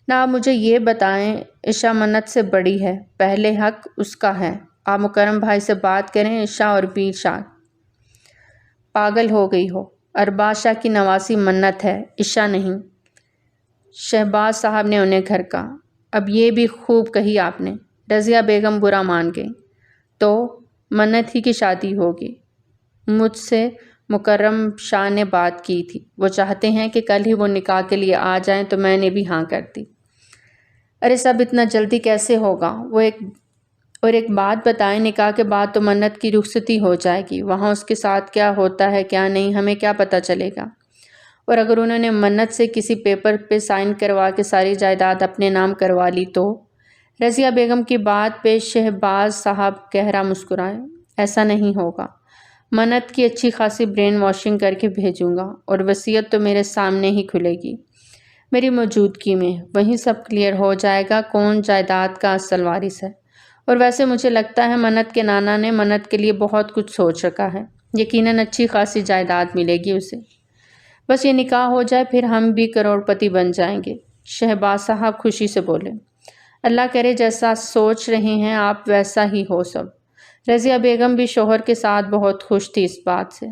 نہ آپ مجھے یہ بتائیں، عشا منت سے بڑی ہے، پہلے حق اس کا ہے، آپ مکرم بھائی سے بات کریں۔ عشا اور ویر شاہ پاگل ہو گئی ہو، ارباز شاہ کی نواسی منت ہے، عشا نہیں۔ شہباز صاحب نے انہیں گھر کا۔ اب یہ بھی خوب کہی آپ نے۔ رضیہ بیگم برا مان گئی۔ تو منت ہی کی شادی ہوگی۔ مجھ سے مکرم شاہ نے بات کی تھی، وہ چاہتے ہیں کہ کل ہی وہ نکاح کے لیے آ جائیں، تو میں نے بھی ہاں کر دی۔ ارے سب اتنا جلدی کیسے ہوگا؟ ایک بات بتائیں، نکاح کے بعد تو منت کی رخصتی ہو جائے گی، وہاں اس کے ساتھ کیا ہوتا ہے کیا نہیں ہمیں کیا پتہ چلے گا؟ اور اگر انہوں نے منت سے کسی پیپر پہ سائن کروا کے ساری جائیداد اپنے نام کروا لی تو؟ رضیہ بیگم کی بات پہ شہباز صاحب گہرا مسکرائے۔ ایسا نہیں ہوگا، منت کی اچھی خاصی برین واشنگ کر کے بھیجوں گا، اور وصیت تو میرے سامنے ہی کھلے گی میری موجودگی میں، وہیں سب کلیئر ہو جائے گا کون جائیداد کا اصل وارث ہے۔ اور ویسے مجھے لگتا ہے منت کے نانا نے منت کے لیے بہت کچھ سوچ رکھا ہے، یقیناً اچھی خاصی جائیداد ملے گی اسے۔ بس یہ نکاح ہو جائے، پھر ہم بھی کروڑ پتی بن جائیں گے۔ شہباز صاحب خوشی سے بولے۔ اللہ کرے جیسا سوچ رہے ہیں آپ ویسا ہی ہو سب۔ رضیہ بیگم بھی شوہر کے ساتھ بہت خوش تھی اس بات سے۔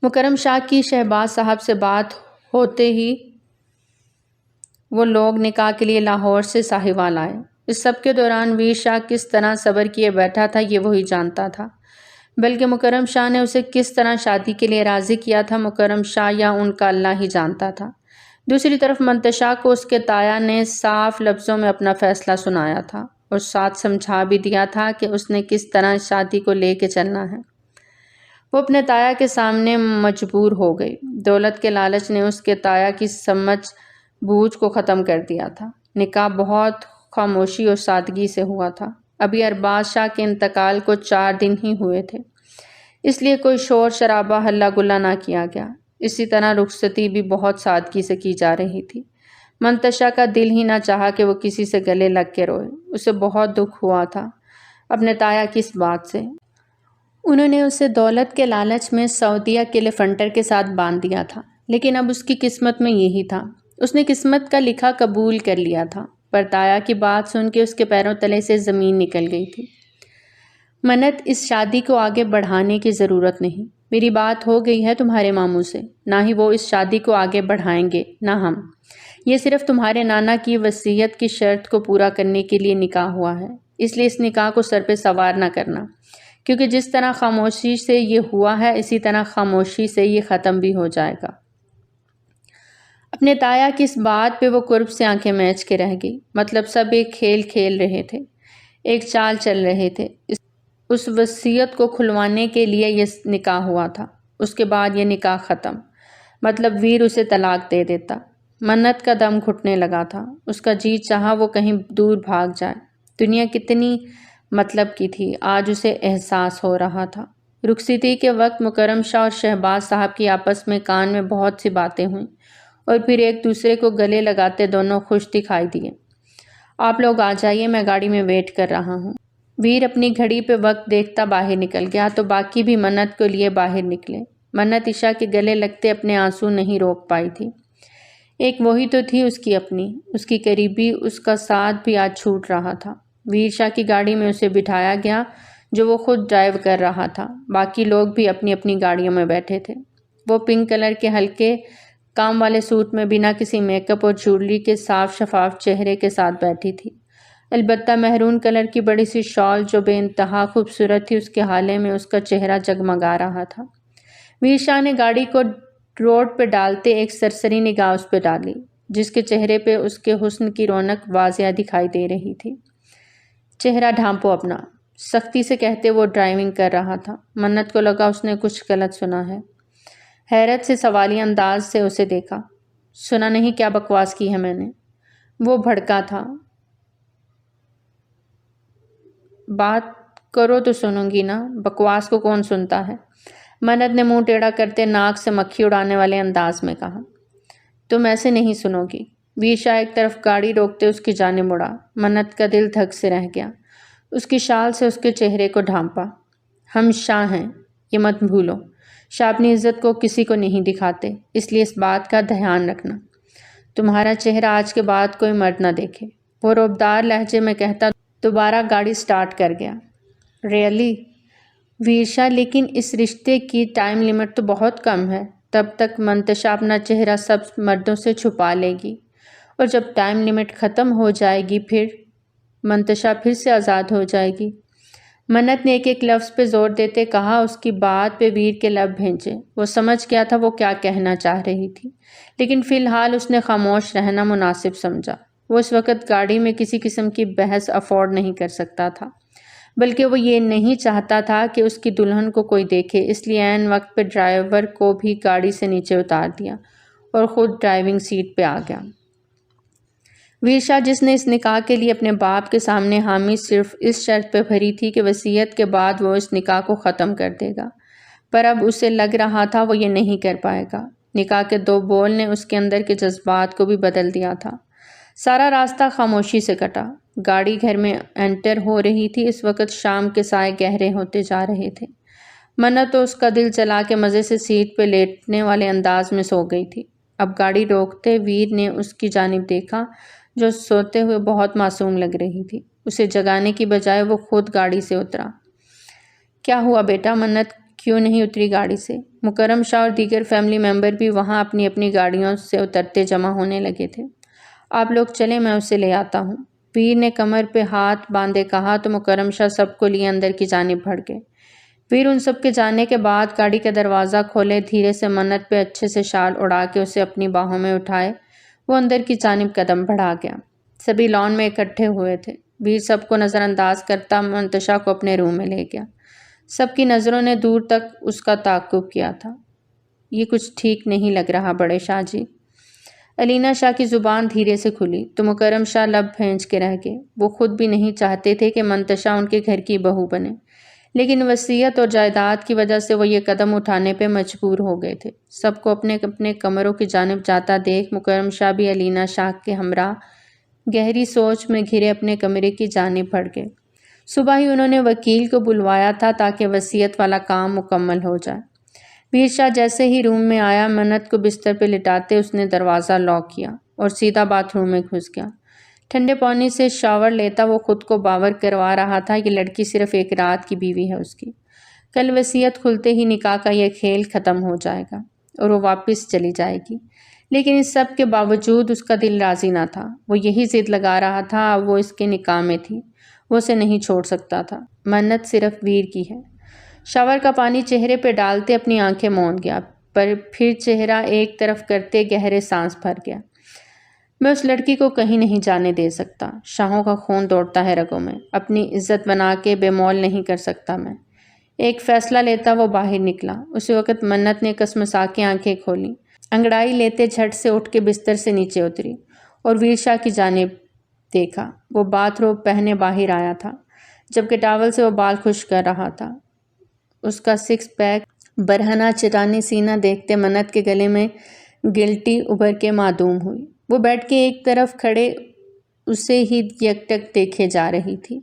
مکرم شاہ کی شہباز صاحب سے بات ہوتے ہی وہ لوگ نکاح کے لیے لاہور سے ساہیوال آئے۔ اس سب کے دوران ویر شاہ کس طرح صبر کیے بیٹھا تھا یہ وہی جانتا تھا، بلکہ مکرم شاہ نے اسے کس طرح شادی کے لیے راضی کیا تھا مکرم شاہ یا ان کا اللہ ہی جانتا تھا۔ دوسری طرف منتشا کو اس کے تایا نے صاف لفظوں میں اپنا فیصلہ سنایا تھا، اور ساتھ سمجھا بھی دیا تھا کہ اس نے کس طرح شادی کو لے کے چلنا ہے۔ وہ اپنے تایا کے سامنے مجبور ہو گئی۔ دولت کے لالچ نے اس کے تایا کی سمجھ بوجھ کو ختم کر دیا تھا۔ نکاح بہت خاموشی اور سادگی سے ہوا تھا۔ ابھی ارباز شاہ کے انتقال کو 4 دن ہی ہوئے تھے، اس لیے کوئی شور شرابہ ہلہ گلا نہ کیا گیا۔ اسی طرح رخصتی بھی بہت سادگی سے کی جا رہی تھی۔ منتشا کا دل ہی نہ چاہا کہ وہ کسی سے گلے لگ کے روئے، اسے بہت دکھ ہوا تھا اپنے تایا کی اس بات سے۔ انہوں نے اسے دولت کے لالچ میں سعودیہ کے لیفنٹر کے ساتھ باندھ دیا تھا، لیکن اب اس کی قسمت میں یہی تھا، اس نے قسمت کا لکھا قبول کر لیا تھا۔ پر تایا کی بات سن کے اس کے پیروں تلے سے زمین نکل گئی تھی۔ منت، اس شادی کو آگے بڑھانے کی ضرورت نہیں، میری بات ہو گئی ہے تمہارے ماموں سے، نہ ہی وہ اس شادی کو آگے بڑھائیں گے نہ ہم۔ یہ صرف تمہارے نانا کی وصیت کی شرط کو پورا کرنے کے لیے نکاح ہوا ہے، اس لیے اس نکاح کو سر پہ سوار نہ کرنا، کیونکہ جس طرح خاموشی سے یہ ہوا ہے اسی طرح خاموشی سے یہ ختم بھی ہو جائے گا۔ اپنے تایا کی اس بات پہ وہ قرب سے آنکھیں میچ کے رہ گئی۔ مطلب سب ایک کھیل کھیل رہے تھے، ایک چال چل رہے تھے۔ اس وصیت کو کھلوانے کے لیے یہ نکاح ہوا تھا، اس کے بعد یہ نکاح ختم، مطلب ویر اسے طلاق دے دیتا۔ منت کا دم گھٹنے لگا تھا، اس کا جی چاہا وہ کہیں دور بھاگ جائے۔ دنیا کتنی مطلب کی تھی، آج اسے احساس ہو رہا تھا۔ رخصتی کے وقت مکرم شاہ اور شہباز صاحب کی آپس میں کان میں بہت سی باتیں ہوئیں، اور پھر ایک دوسرے کو گلے لگاتے دونوں خوش دکھائی دیے۔ آپ لوگ آ جائیے، میں گاڑی میں ویٹ کر رہا ہوں۔ ویر اپنی گھڑی پہ وقت دیکھتا باہر نکل گیا، تو باقی بھی منت کو لیے باہر نکلے۔ منت عشا کے گلے لگتے اپنے آنسو نہیں روک پائی تھی۔ ایک وہی تو تھی اس کی اپنی، اس کی قریبی، اس کا ساتھ بھی آج چھوٹ رہا تھا۔ ویر شاہ کی گاڑی میں اسے بٹھایا گیا جو وہ خود ڈرائیو کر رہا تھا، باقی لوگ بھی اپنی اپنی گاڑیوں میں بیٹھے تھے۔ وہ پنک کلر کے ہلکے کام والے سوٹ میں بنا کسی میک اپ اور جویلری کے صاف شفاف چہرے کے ساتھ بیٹھی تھی۔ البتہ مہرون کلر کی بڑی سی شال جو بے انتہا خوبصورت تھی، اس کے حالے میں اس کا چہرہ جگمگا رہا تھا۔ ویر شاہ نے گاڑی کو روڈ پہ ڈالتے ایک سرسری نگاہ اس پہ ڈالی، جس کے چہرے پہ اس کے حسن کی رونق واضح دکھائی دے رہی تھی۔ چہرہ ڈھانپو اپنا، سختی سے کہتے وہ ڈرائیونگ کر رہا تھا۔ منت کو لگا اس نے کچھ غلط سنا ہے۔ حیرت سے سوالیہ انداز سے اسے دیکھا۔ سنا نہیں کیا بکواس کی ہے میں نے؟ وہ بھڑکا تھا۔ بات کرو تو سنوں گی نا، بکواس کو کون سنتا ہے؟ منت نے منہ ٹیڑھا کرتے ناک سے مکھی اڑانے والے انداز میں کہا۔ تم ایسے نہیں سنو گی۔ ویر شاہ ایک طرف گاڑی روکتے اس کی جانب مڑا۔ منت کا دل دھک سے رہ گیا۔ اس کی شال سے اس کے چہرے کو ڈھانپا۔ ہم شاہ ہیں، یہ مت بھولو۔ شاہ اپنی عزت کو کسی کو نہیں دکھاتے، اس لیے اس بات کا دھیان رکھنا۔ تمہارا چہرہ آج کے بعد کوئی مرد نہ دیکھے، وہ رعبدار لہجے میں کہتا دوبارہ گاڑی سٹارٹ کر گیا۔ ریئلی؟ ویر شاہ، لیکن اس رشتے کی ٹائم لیمٹ تو بہت کم ہے۔ تب تک منتشا اپنا چہرہ سب مردوں سے چھپا لے گی، اور جب ٹائم لیمٹ ختم ہو جائے گی پھر منتشا پھر سے آزاد ہو جائے گی۔ منت نے ایک ایک لفظ پہ زور دیتے کہا۔ اس کی بات پہ ویر کے لب بھینچے۔ وہ سمجھ گیا تھا وہ کیا کہنا چاہ رہی تھی، لیکن فی الحال اس نے خاموش رہنا مناسب سمجھا۔ وہ اس وقت گاڑی میں کسی قسم کی بحث افورڈ نہیں کر سکتا تھا، بلکہ وہ یہ نہیں چاہتا تھا کہ اس کی دلہن کو کوئی دیکھے، اس لیے عین وقت پہ ڈرائیور کو بھی گاڑی سے نیچے اتار دیا اور خود ڈرائیونگ سیٹ پہ آ گیا۔ ویر شاہ، جس نے اس نکاح کے لیے اپنے باپ کے سامنے حامی صرف اس شرط پہ بھری تھی کہ وصیت کے بعد وہ اس نکاح کو ختم کر دے گا، پر اب اسے لگ رہا تھا وہ یہ نہیں کر پائے گا۔ نکاح کے 2 بول نے اس کے اندر کے جذبات کو بھی بدل دیا تھا۔ سارا راستہ خاموشی سے کٹا۔ گاڑی گھر میں انٹر ہو رہی تھی۔ اس وقت شام کے سائے گہرے ہوتے جا رہے تھے۔ منت تو اس کا دل چلا کے مزے سے سیٹ پہ لیٹنے والے انداز میں سو گئی تھی۔ اب گاڑی روکتے ویر نے اس کی جانب دیکھا جو سوتے ہوئے بہت معصوم لگ رہی تھی۔ اسے جگانے کی بجائے وہ خود گاڑی سے اترا۔ کیا ہوا بیٹا؟ منت کیوں نہیں اتری گاڑی سے؟ مکرم شاہ اور دیگر فیملی ممبر بھی وہاں اپنی اپنی گاڑیوں سے اترتے جمع ہونے لگے تھے۔ آپ لوگ چلیں، میں اسے لے آتا ہوں، ویر نے کمر پہ ہاتھ باندھے کہا تو مکرم شاہ سب کو لیے اندر کی جانب بڑھ گئے۔ ویر ان سب کے جانے کے بعد گاڑی کا دروازہ کھولے دھیرے سے منت پہ اچھے سے شال اڑا کے اسے اپنی باہوں میں اٹھائے وہ اندر کی جانب قدم بڑھا گیا۔ سبھی لان میں اکٹھے ہوئے تھے۔ ویر سب کو نظر انداز کرتا منتشا کو اپنے روم میں لے گیا۔ سب کی نظروں نے دور تک اس کا تعاقب کیا تھا۔ یہ کچھ ٹھیک نہیں لگ رہا بڑے شاہ جی۔ علینا شاہ کی زبان دھیرے سے کھلی تو مکرم شاہ لب بھینچ کے رہ گئے۔ وہ خود بھی نہیں چاہتے تھے کہ منتشا ان کے گھر کی بہو بنے، لیکن وصیت اور جائیداد کی وجہ سے وہ یہ قدم اٹھانے پہ مجبور ہو گئے تھے۔ سب کو اپنے اپنے کمروں کی جانب جاتا دیکھ مکرم شاہ بھی علینا شاہ کے ہمراہ گہری سوچ میں گھرے اپنے کمرے کی جانب بڑھ گئے۔ صبح ہی انہوں نے وکیل کو بلوایا تھا تاکہ وصیت والا کام مکمل ہو جائے۔ ویر شاہ جیسے ہی روم میں آیا، منت کو بستر پہ لٹاتے اس نے دروازہ لاک کیا اور سیدھا باتھ روم میں گھس گیا۔ ٹھنڈے پانی سے شاور لیتا وہ خود کو باور کروا رہا تھا کہ لڑکی صرف ایک رات کی بیوی ہے اس کی۔ کل وصیت کھلتے ہی نکاح کا یہ کھیل ختم ہو جائے گا اور وہ واپس چلی جائے گی، لیکن اس سب کے باوجود اس کا دل راضی نہ تھا۔ وہ یہی ضد لگا رہا تھا، اب وہ اس کے نکاح میں تھی، وہ اسے نہیں چھوڑ سکتا تھا۔ منت صرف ویر کی ہے۔ شاور کا پانی چہرے پہ ڈالتے اپنی آنکھیں موند گیا، پر پھر چہرہ ایک طرف کرتے گہرے سانس بھر گیا۔ میں اس لڑکی کو کہیں نہیں جانے دے سکتا۔ شاہوں کا خون دوڑتا ہے رگوں میں، اپنی عزت بنا کے بے مول نہیں کر سکتا میں۔ ایک فیصلہ لیتا وہ باہر نکلا۔ اسی وقت منت نے کسمسا کے آنکھیں کھولیں، انگڑائی لیتے جھٹ سے اٹھ کے بستر سے نیچے اتری اور ویر شاہ کی جانب دیکھا۔ وہ باتھ روب پہنے باہر آیا تھا، جبکہ ٹاول سے وہ بال خشک کر رہا تھا۔ اس کا 6 پیک برہنہ چٹانی سینہ دیکھتے منت کے گلے میں گلٹی ابھر کے معدوم ہوئی۔ وہ بیٹھ کے ایک طرف کھڑے اسے ہی یکٹک دیکھے جا رہی تھی۔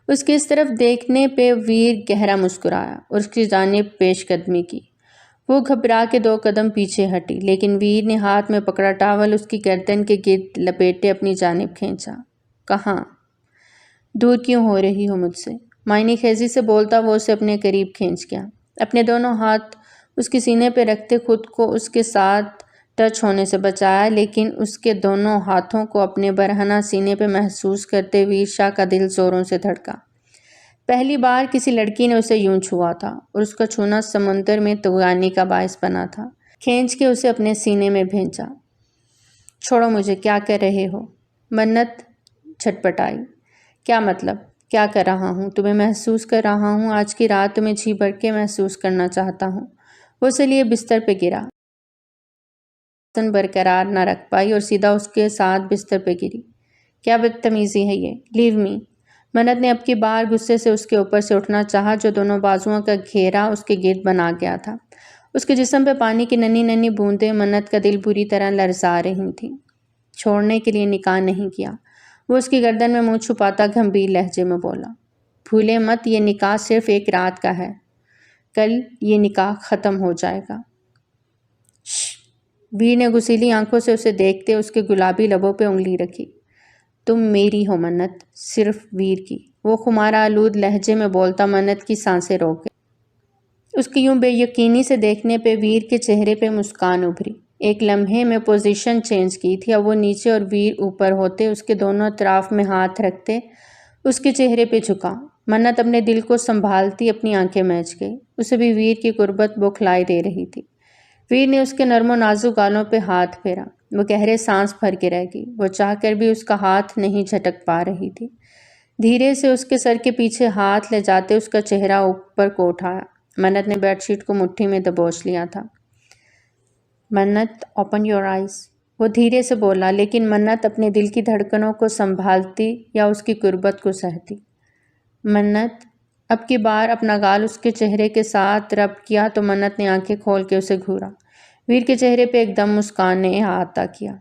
اس کے اس طرف دیکھنے پہ ویر گہرا مسکرایا اور اس کی جانب پیش قدمی کی۔ وہ گھبرا کے 2 قدم پیچھے ہٹی، لیکن ویر نے ہاتھ میں پکڑا ٹاول اس کی گردن کے گرد لپیٹے اپنی جانب کھینچا۔ کہاں؟ دور کیوں ہو رہی ہو مجھ سے؟ معنی خیزی سے بولتا وہ اسے اپنے قریب کھینچ گیا، اپنے دونوں ہاتھ اس کے سینے پہ رکھتے خود کو اس کے ساتھ ٹچ ہونے سے بچایا، لیکن اس کے دونوں ہاتھوں کو اپنے برہنہ سینے پہ محسوس کرتے ویر شاہ کا دل زوروں سے دھڑکا۔ پہلی بار کسی لڑکی نے اسے یوں چھوا تھا اور اس کا چھونا سمندر میں طغیانی کا باعث بنا تھا۔ کھینچ کے اسے اپنے سینے میں بھینچا۔ چھوڑو مجھے، کیا کر رہے ہو؟ منت چھٹپٹائی۔ کیا مطلب؟ کیا کر رہا ہوں؟ تمہیں محسوس کر رہا ہوں، آج کی رات تمہیں جی بھر کے محسوس کرنا چاہتا ہوں۔ وہ اسے لیے بستر پہ گرا، برقرار نہ رکھ پائی اور سیدھا اس کے ساتھ بستر پہ گری۔ کیا بدتمیزی ہے یہ؟ لیو می۔ منت نے اب کی بار غصے سے اس کے اوپر سے اٹھنا چاہا جو دونوں بازوؤں کا گھیرا اس کے گرد بنا گیا تھا۔ اس کے جسم پہ پانی کی ننھی ننھی بوندیں، منت کا دل بری طرح لرزا رہی تھیں۔ چھوڑنے کے لیے نکاح نہیں کیا، وہ اس کی گردن میں منہ چھپاتا گھمبیر لہجے میں بولا۔ بھولے مت، یہ نکاح صرف ایک رات کا ہے، کل یہ نکاح ختم ہو جائے گا۔ ویر نے غسیلی آنکھوں سے اسے دیکھتے اس کے گلابی لبوں پہ انگلی رکھی۔ تم میری ہو منت، صرف ویر کی، وہ خمارہ آلود لہجے میں بولتا منت کی سانسیں روک گئی۔ اس کی یوں بے یقینی سے دیکھنے پہ ویر کے چہرے پہ مسکان ابھری۔ ایک لمحے میں پوزیشن چینج کی تھی، اب وہ نیچے اور ویر اوپر ہوتے، اس کے دونوں اطراف میں ہاتھ رکھتے اس کے چہرے پہ جھکا۔ منت اپنے دل کو سنبھالتی اپنی آنکھیں میچ گئی، اسے بھی ویر کی قربت بوکھلائی دے رہی تھی۔ ویر نے اس کے نرم و نازک گالوں پہ ہاتھ پھیرا، وہ گہرے سانس بھر کے رہ گئی، وہ چاہ کر بھی اس کا ہاتھ نہیں جھٹک پا رہی تھی۔ دھیرے سے اس کے سر کے پیچھے ہاتھ لے جاتے اس کا چہرہ اوپر کو اٹھایا۔ منت نے بیڈ شیٹ کو مٹھی میں دبوچ لیا تھا۔ منت، اوپن یور آئیز، وہ دھیرے سے بولا، لیکن منت اپنے دل کی دھڑکنوں کو سنبھالتی یا اس کی قربت کو سہتی۔ منت، اب کی بار اپنا گال اس کے چہرے کے ساتھ رب کیا تو منت نے آنکھیں کھول کے اسے گھورا۔ ویر کے چہرے پہ ایک دم مسکان نے احاطہ کیا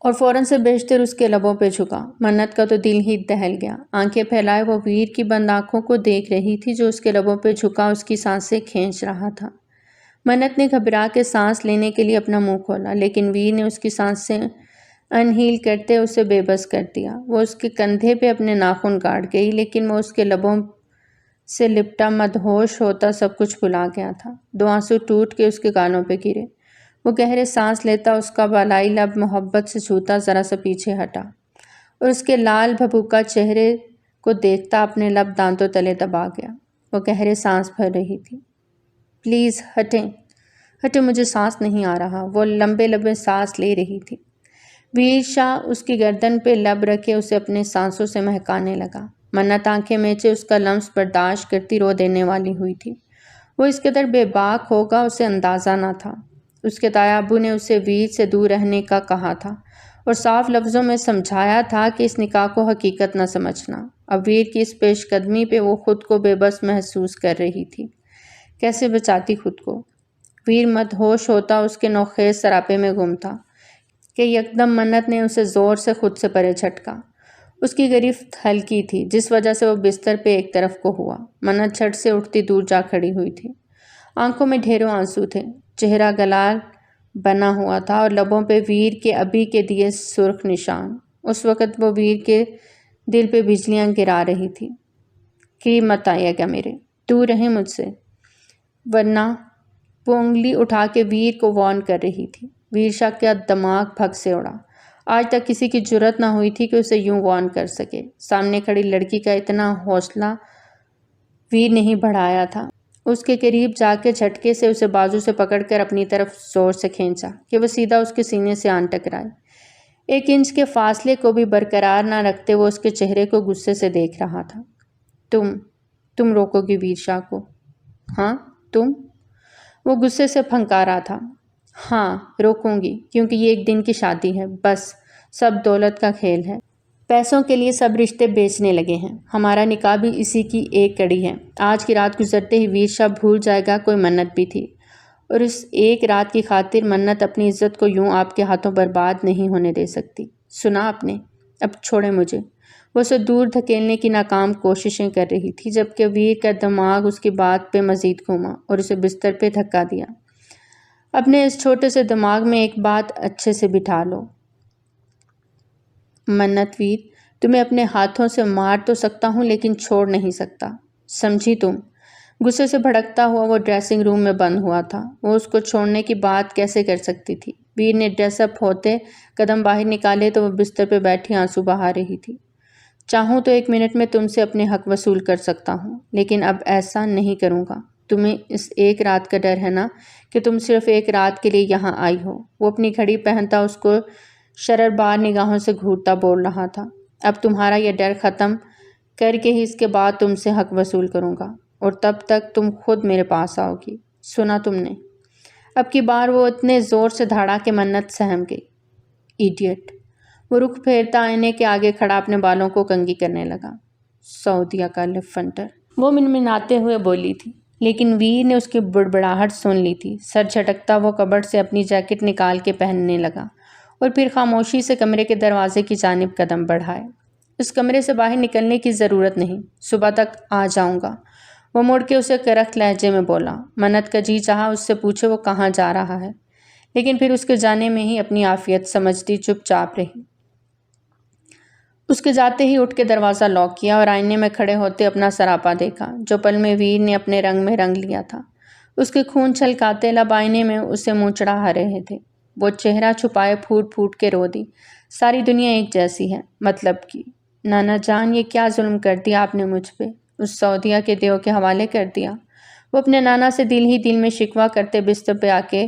اور فوراً سے بیشتر اس کے لبوں پہ جھکا۔ منت کا تو دل ہی دہل گیا، آنکھیں پھیلائے وہ ویر کی بند آنکھوں کو دیکھ رہی تھی جو اس کے لبوں پہ جھکا اس کی سانسیں کھینچ رہا تھا۔ منت نے گھبرا کے سانس لینے کے لیے اپنا منہ کھولا، لیکن ویر نے اس کی سانسیں انہیل کرتے اسے بے بس کر دیا۔ وہ اس کے کندھے پہ اپنے ناخن گاڑ گئی، لیکن وہ اس کے لبوں سے لپٹا مدہوش ہوتا سب کچھ بھلا گیا تھا۔ دو آنسو ٹوٹ کے اس کے گالوں پہ گرے۔ وہ گہرے سانس لیتا، اس کا بالائی لب محبت سے چھوتا ذرا سا پیچھے ہٹا اور اس کے لال بھبوکا چہرے کو دیکھتا اپنے لب دانتوں تلے دبا گیا۔ وہ گہرے سانس بھر رہی تھی۔ پلیز ہٹیں، ہٹیں، مجھے سانس نہیں آ رہا، وہ لمبے لمبے سانس لے رہی تھی۔ ویر شاہ اس کی گردن پہ لب رکھے اسے اپنے سانسوں سے مہکانے لگا۔ منت آنکھیں میچے اس کا لمس برداشت کرتی رو دینے والی ہوئی تھی۔ وہ اس قدر بے باک ہوگا اسے اندازہ نہ تھا۔ اس کے تایا ابو نے اسے ویر سے دور رہنے کا کہا تھا اور صاف لفظوں میں سمجھایا تھا کہ اس نکاح کو حقیقت نہ سمجھنا۔ اب ویر کی اس پیش قدمی پہ وہ خود کو بے بس محسوس کر رہی تھی۔ کیسے بچاتی خود کو؟ ویر مدہوش ہوتا اس کے نوخیز سراپے میں گم تھا کہ یکدم منت نے اسے زور سے خود سے پرے جھٹکا۔ اس کی گرفت ہلکی تھی جس وجہ سے وہ بستر پہ ایک طرف کو ہوا۔ منت جھٹ سے اٹھتی دور جا کھڑی ہوئی تھی۔ آنکھوں میں ڈھیروں آنسو تھے، چہرہ گلال بنا ہوا تھا اور لبوں پہ ویر کے ابھی کے دیے سرخ نشان۔ اس وقت وہ ویر کے دل پہ بجلیاں گرا رہی تھی۔ قریب مت آئیے گا میرے، دور رہیں مجھ سے، ورنہ۔ وہ انگلی اٹھا کے ویر کو وارن کر رہی تھی۔ ویر شاہ کا دماغ بھگ سے اڑا۔ آج تک کسی کی جرأت نہ ہوئی تھی کہ اسے یوں وارن کر سکے۔ سامنے کھڑی لڑکی کا اتنا حوصلہ ویر نہیں بڑھایا تھا۔ اس کے قریب جا کے جھٹکے سے اسے بازو سے پکڑ کر اپنی طرف زور سے کھینچا کہ وہ سیدھا اس کے سینے سے آن ٹکرائے۔ 1 انچ کے فاصلے کو بھی برقرار نہ رکھتے وہ اس کے چہرے کو غصے سے دیکھ رہا تھا۔ تم روکو گی ویر شاہ کو؟ ہاں، تم؟ وہ غصے سے پھنکارا تھا۔ ہاں، روکوں گی، کیونکہ یہ ایک دن کی شادی ہے، بس سب دولت کا کھیل ہے۔ پیسوں کے لیے سب رشتے بیچنے لگے ہیں۔ ہمارا نکاح بھی اسی کی ایک کڑی ہے۔ آج کی رات گزرتے ہی ویر شاہ بھول جائے گا کوئی منت بھی تھی، اور اس ایک رات کی خاطر منت اپنی عزت کو یوں آپ کے ہاتھوں برباد نہیں ہونے دے سکتی۔ سنا آپ نے؟ اب چھوڑیں مجھے۔ وہ اسے دور دھکیلنے کی ناکام کوششیں کر رہی تھی جبکہ ویر کا دماغ اس کی بات پہ مزید گھوما اور اسے بستر پہ دھکا دیا۔ اپنے اس چھوٹے سے دماغ میں ایک بات اچھے سے بٹھا لو منت، ویر تمہیں اپنے ہاتھوں سے مار تو سکتا ہوں لیکن چھوڑ نہیں سکتا، سمجھی تم؟ غصے سے بھڑکتا ہوا وہ ڈریسنگ روم میں بند ہوا تھا۔ وہ اس کو چھوڑنے کی بات کیسے کر سکتی تھی؟ ویر نے ڈریس اپ ہوتے قدم باہر نکالے تو وہ بستر پہ بیٹھی آنسو بہا رہی تھی۔ چاہوں تو 1 منٹ میں تم سے اپنے حق وصول کر سکتا ہوں، لیکن اب ایسا نہیں کروں گا۔ تمہیں اس ایک رات کا ڈر ہے نا کہ تم صرف 1 رات کے لیے یہاں آئی ہو۔ وہ اپنی گھڑی پہنتا اس کو شرربار نگاہوں سے گھورتا بول رہا تھا۔ اب تمہارا یہ ڈر ختم کر کے ہی اس کے بعد تم سے حق وصول کروں گا، اور تب تک تم خود میرے پاس آؤ گی۔ سنا تم نے؟ اب کی بار وہ اتنے زور سے دھاڑا کہ منت سہم گئی۔ ایڈیٹ! وہ رخ پھیرتا آئینے کے آگے کھڑا اپنے بالوں کو کنگھی کرنے لگا۔ سعودیہ کا لفنٹر! وہ منمناتے ہوئے بولی تھی، لیکن ویر نے اس کی بڑبڑاہٹ سن لی تھی۔ سر جھٹکتا وہ کبرڈ سے اپنی جیکٹ نکال کے پہننے لگا اور پھر خاموشی سے کمرے کے دروازے کی جانب قدم بڑھائے۔ اس کمرے سے باہر نکلنے کی ضرورت نہیں، صبح تک آ جاؤں گا۔ وہ مڑ کے اسے کرخت لہجے میں بولا۔ منت کا جی چاہا اس سے پوچھے وہ کہاں جا رہا ہے، لیکن پھر اس کے جانے میں ہی اپنی عافیت سمجھتی چپ چاپ رہی۔ اس کے جاتے ہی اٹھ کے دروازہ لاک کیا اور آئینے میں کھڑے ہوتے اپنا سراپا دیکھا، جو پل میں ویر نے اپنے رنگ میں رنگ لیا تھا۔ اس کے خون چھلکاتے لب آئینے میں اسے منہ چڑھا رہے تھے۔ وہ چہرہ چھپائے پھوٹ پھوٹ کے رو دی۔ ساری دنیا ایک جیسی ہے، مطلب کی۔ نانا جان، یہ کیا ظلم کر دیا آپ نے مجھ پہ، اس سعودیہ کے دیو کے حوالے کر دیا۔ وہ اپنے نانا سے دل ہی دل میں شکوہ کرتے بستر پہ آ کے